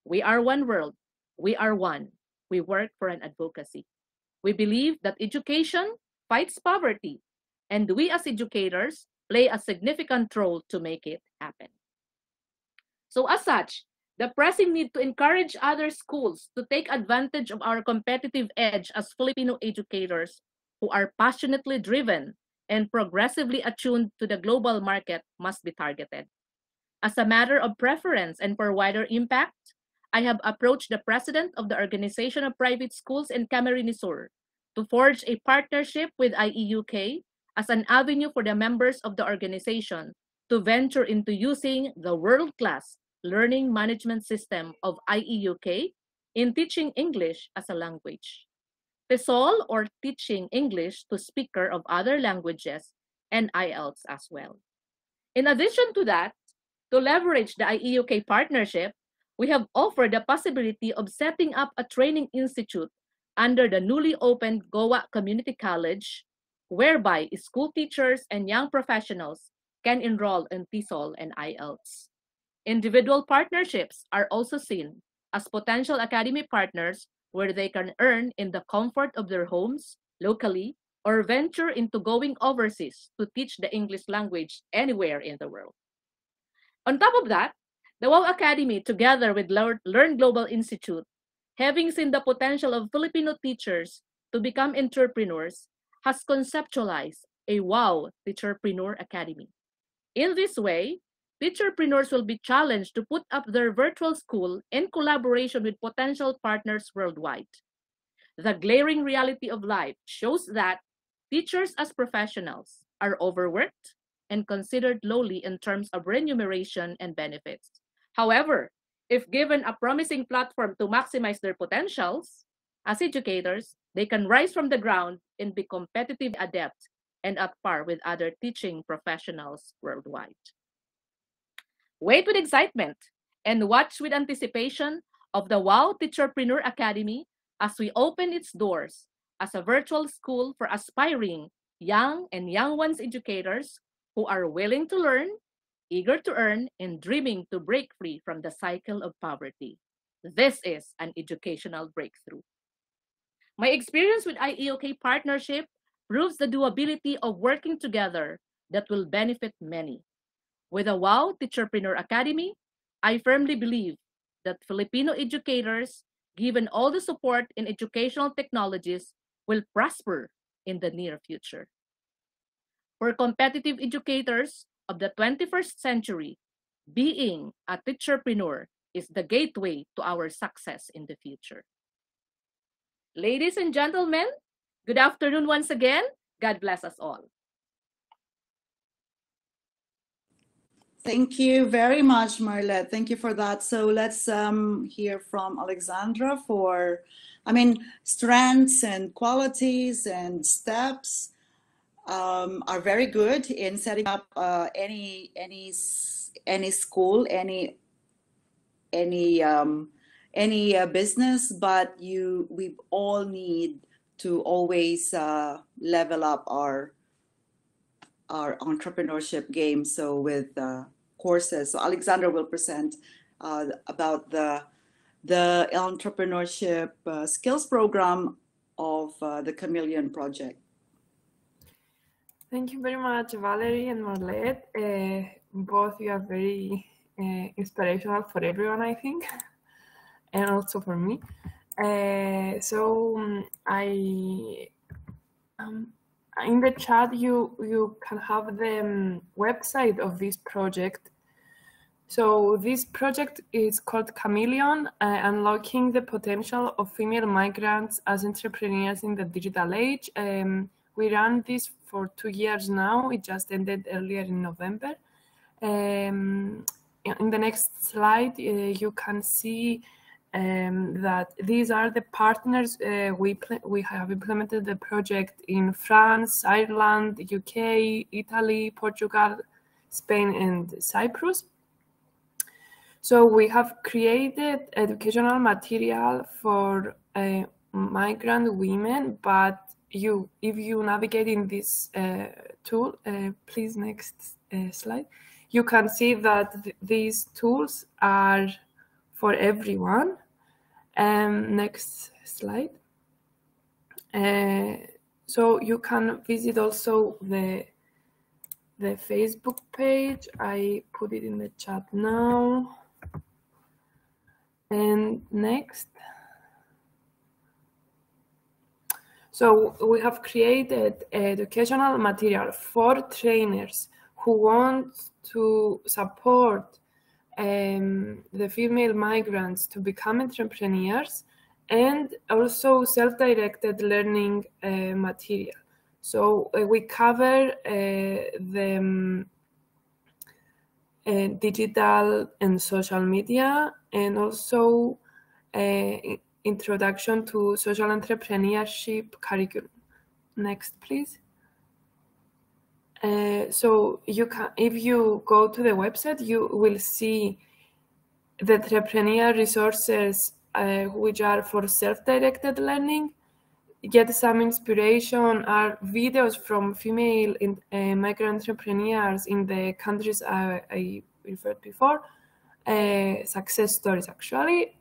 We are one world. We are one. We work for an advocacy. We believe that education fights poverty, and we as educators play a significant role to make it happen. So as such, the pressing need to encourage other schools to take advantage of our competitive edge as Filipino educators who are passionately driven and progressively attuned to the global market must be targeted. As a matter of preference and for wider impact, I have approached the president of the Organization of Private Schools in Camarines Sur to forge a partnership with IEUK as an avenue for the members of the organization to venture into using the world-class learning management system of IEUK in teaching English as a language. TESOL, or teaching English to speaker of other languages, and IELTS as well. In addition to that, to leverage the IEUK partnership, we have offered the possibility of setting up a training institute under the newly opened Goa Community College, whereby school teachers and young professionals can enroll in TESOL and IELTS. Individual partnerships are also seen as potential academy partners where they can earn in the comfort of their homes locally or venture into going overseas to teach the English language anywhere in the world. On top of that, the WOW Academy, together with Learn Global Institute, having seen the potential of Filipino teachers to become entrepreneurs, has conceptualized a WOW Teacherpreneur Academy. In this way, teacherpreneurs will be challenged to put up their virtual school in collaboration with potential partners worldwide. The glaring reality of life shows that teachers as professionals are overworked and considered lowly in terms of remuneration and benefits. However, if given a promising platform to maximize their potentials, as educators, they can rise from the ground and be competitive, adept, and at par with other teaching professionals worldwide. Wait with excitement and watch with anticipation of the WOW Teacherpreneur Academy as we open its doors as a virtual school for aspiring young and young ones educators who are willing to learn, eager to earn, and dreaming to break free from the cycle of poverty. This is an educational breakthrough. My experience with IEOK partnership proves the doability of working together that will benefit many. With a WOW Teacherpreneur Academy, I firmly believe that Filipino educators, given all the support in educational technologies, will prosper in the near future. For competitive educators of the 21st century, being a teacherpreneur is the gateway to our success in the future. Ladies and gentlemen, good afternoon once again. God bless us all. Thank you very much, Marlette. Thank you for that. So let's hear from Alexandra for, strengths and qualities and steps are very good in setting up any school, any business, but we all need to always level up our entrepreneurship game. So with courses, so Alexandra will present about the entrepreneurship skills program of the Chameleon Project. Thank you very much, Valerie and Marlette. Both you are very inspirational for everyone, I think, and also for me. I In the chat, you can have the website of this project. So this project is called Chameleon, Unlocking the Potential of Female Migrants as Entrepreneurs in the Digital Age. We ran this for 2 years now. It just ended earlier in November. In the next slide, you can see that these are the partners. We have implemented the project in France, Ireland, UK, Italy, Portugal, Spain, and Cyprus. So we have created educational material for migrant women, but if you navigate in this tool, please next slide, you can see that these tools are for everyone. Next slide. So you can visit also the Facebook page. I put it in the chat now. And next. So we have created educational material for trainers who want to support the female migrants to become entrepreneurs, and also self-directed learning material. So we cover the digital and social media, and also introduction to social entrepreneurship curriculum. Next, please. So you can, if you go to the website, you will see the entrepreneur resources which are for self-directed learning. Get some inspiration are videos from female migrant entrepreneurs in the countries I referred before, success stories actually,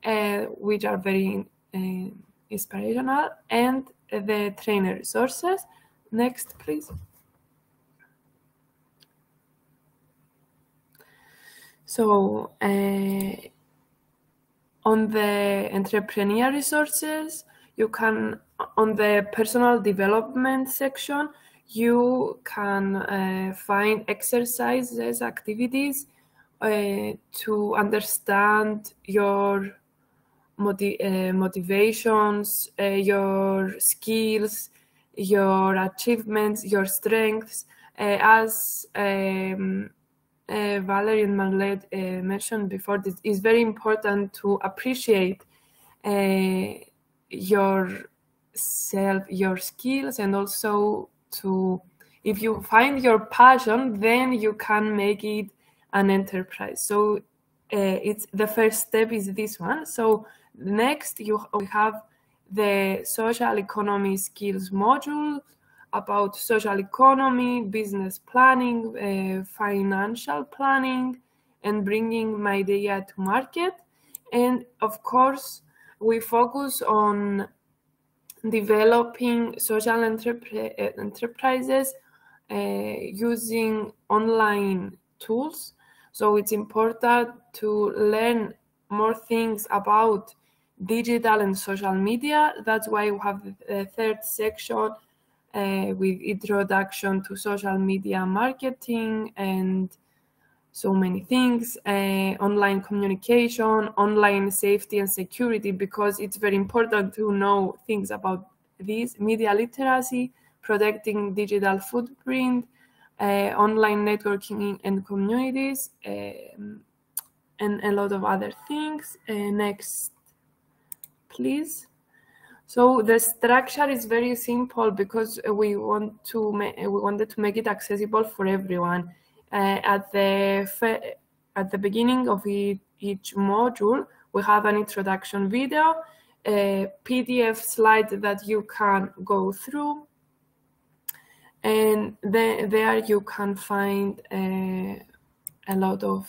which are very inspirational, and the trainer resources. Next, please. So on the entrepreneur resources, you can, on the personal development section, you can find exercises, activities to understand your motivations, your skills, your achievements, your strengths. As Valerie and Marlette mentioned before, this is very important to appreciate yourself, your skills, and also to, if you find your passion, then you can make it an enterprise. So it's the first step is this one. So next we have the social economy skills module about social economy, business planning, financial planning, and bringing my idea to market. And of course, we focus on developing social enterprises using online tools. So it's important to learn more things about digital and social media. That's why we have the third section with introduction to social media marketing and so many things, online communication, online safety and security, because it's very important to know things about this, media literacy, protecting digital footprint, online networking and communities, and a lot of other things. Next, please. So the structure is very simple because we wanted to make it accessible for everyone. At the beginning of each module, we have an introduction video, a PDF slide that you can go through, and there you can find a lot of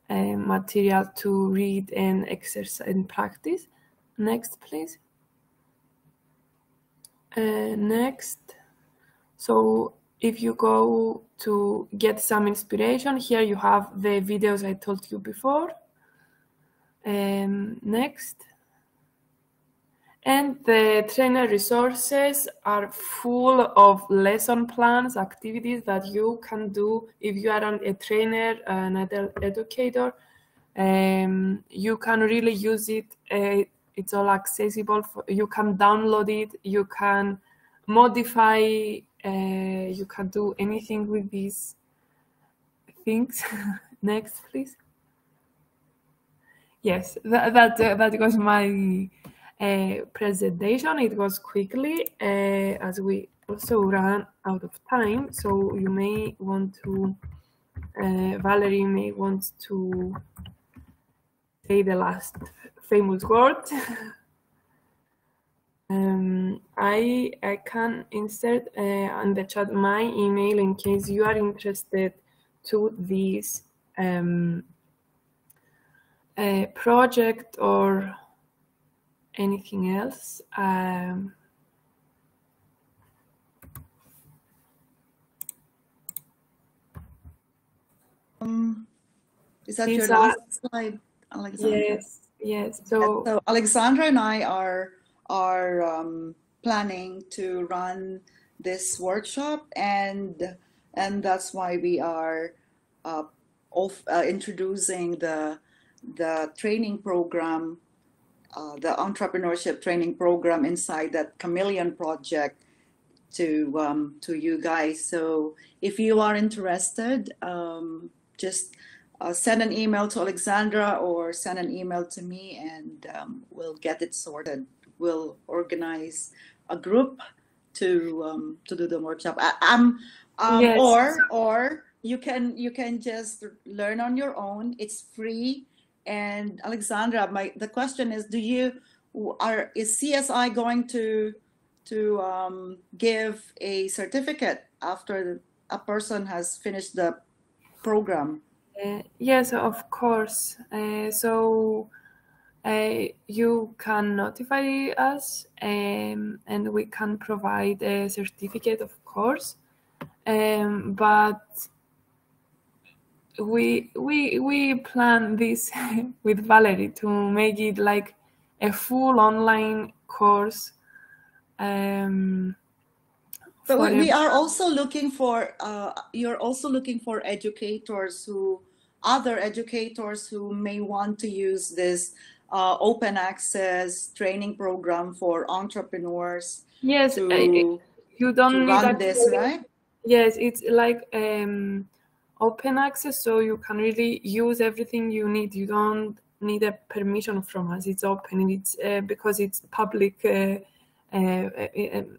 material to read and exercise and practice. Next, please. Next. So if you go to get some inspiration, here you have the videos I told you before. Next. And the trainer resources are full of lesson plans, activities that you can do if you are a trainer, an educator. You can really use it. It's all accessible. You can download it. You can modify. You can do anything with these things. Next, please. Yes, that was my presentation. It was quickly as we also ran out of time. So you may want to, Valerie may want to say the last famous word. I can insert on the chat my email in case you are interested to this project or anything else. Is that your last slide, Alexandra? Yes. So Alexandra and I are planning to run this workshop, and that's why we are introducing the training program, the entrepreneurship training program inside that Chameleon project to you guys. So if you are interested, just send an email to Alexandra or send an email to me, and we'll get it sorted. We'll organize a group to do the workshop. Yes. Or you can just learn on your own. It's free. And Alexandra, the question is, is CSI going to give a certificate after a person has finished the program? Yes, of course. So you can notify us, and we can provide a certificate, of course. But we plan this with Valerie to make it like a full online course. But we are also looking for, you're also looking for other educators who may want to use this open access training program for entrepreneurs. Yes, you don't need run this, right? Yes, it's like open access, so you can really use everything you need. You don't need a permission from us. It's open. It's because it's public.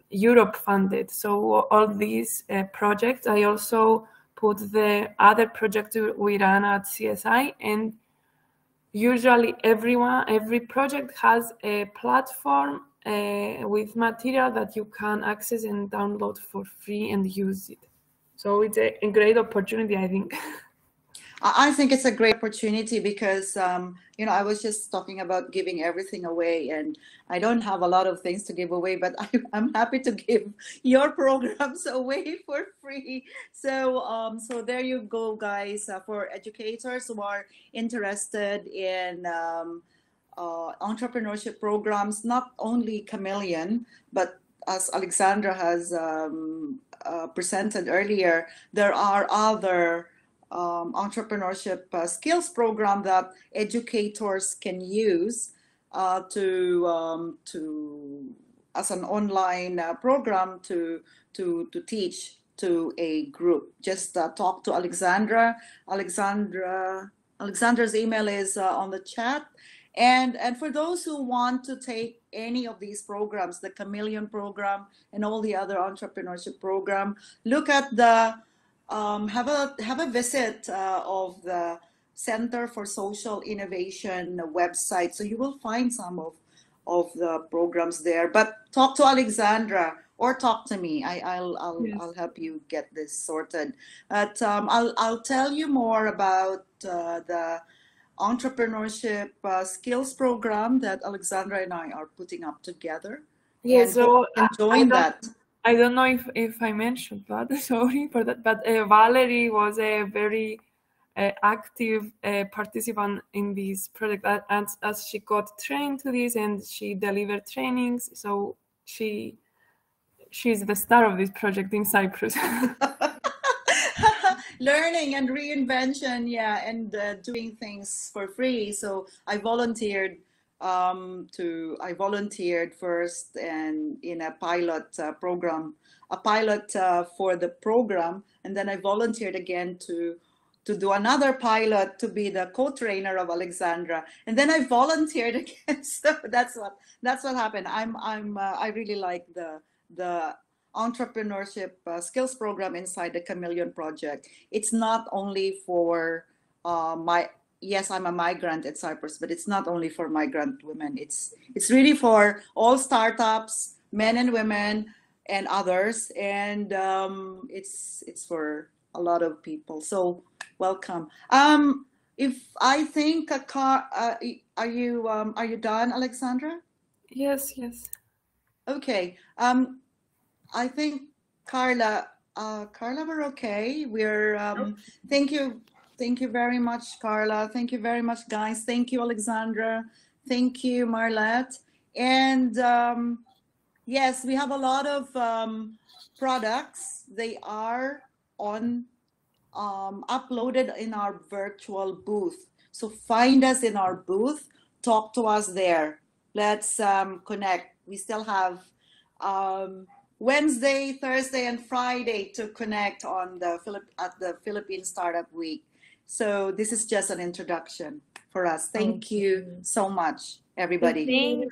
Europe funded. So all these projects, I also put the other projects we run at CSI, and usually every project has a platform with material that you can access and download for free and use it. So it's a great opportunity, I think. I think it's a great opportunity because, I was just talking about giving everything away, and I don't have a lot of things to give away, but I'm happy to give your programs away for free. So, so there you go, guys, for educators who are interested in entrepreneurship programs, not only Chameleon, but as Alexandra has presented earlier, there are other entrepreneurship skills program that educators can use to as an online program to teach to a group. Just talk to Alexandra. Alexandra's email is on the chat. And for those who want to take any of these programs, the Chameleon program and all the other entrepreneurship program, look at the have a visit of the Center for Social Innovation website. So you will find some of the programs there. But talk to Alexandra or talk to me. I'll help you get this sorted. But I'll tell you more about the entrepreneurship skills program that Alexandra and I are putting up together. Yeah, so join that. I don't know if I mentioned that, sorry for that, but Valerie was a very active participant in this project as she got trained to this and she delivered trainings. So she's the star of this project in Cyprus. Learning and reinvention, yeah, and doing things for free. So I volunteered first and in a pilot program, for the program, and then I volunteered again to do another pilot to be the co-trainer of Alexandra, and then I volunteered again. So that's what happened. I really like the entrepreneurship skills program inside the Chameleon Project. It's not only for yes, I'm a migrant at Cyprus, but it's not only for migrant women. It's really for all startups, men and women, and others, and it's for a lot of people. So welcome. If I think are you done, Alexandra? Yes. Okay. I think Carla, we're okay. We're thank you very much, Carla. Thank you very much, guys. Thank you, Alexandra. Thank you, Marlette. And yes, we have a lot of products. They are uploaded in our virtual booth. So find us in our booth. Talk to us there. Let's connect. We still have Wednesday, Thursday, and Friday to connect on at the Philippine Startup Week. So this is just an introduction for us. Thank you so much, everybody. Thank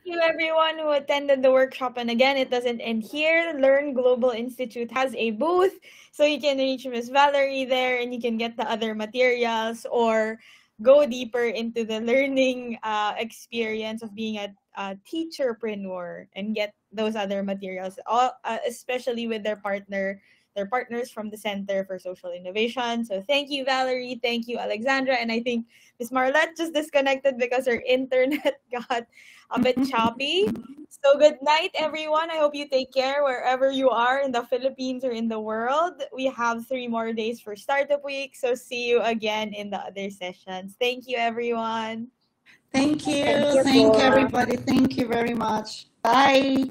you everyone who attended the workshop. And again, it doesn't end here. Learn Global Institute has a booth, so you can reach Miss Valerie there and you can get the other materials or go deeper into the learning experience of being a teacherpreneur and get those other materials, all especially with their partners from the Center for Social Innovation. So thank you, Valerie. Thank you, Alexandra. And I think Miss Marlette just disconnected because her internet got a bit choppy. So good night, everyone. I hope you take care wherever you are in the Philippines or in the world. We have 3 more days for Startup Week. So see you again in the other sessions. Thank you, everyone. Thank you. Thank you, everybody. Thank you very much. Bye.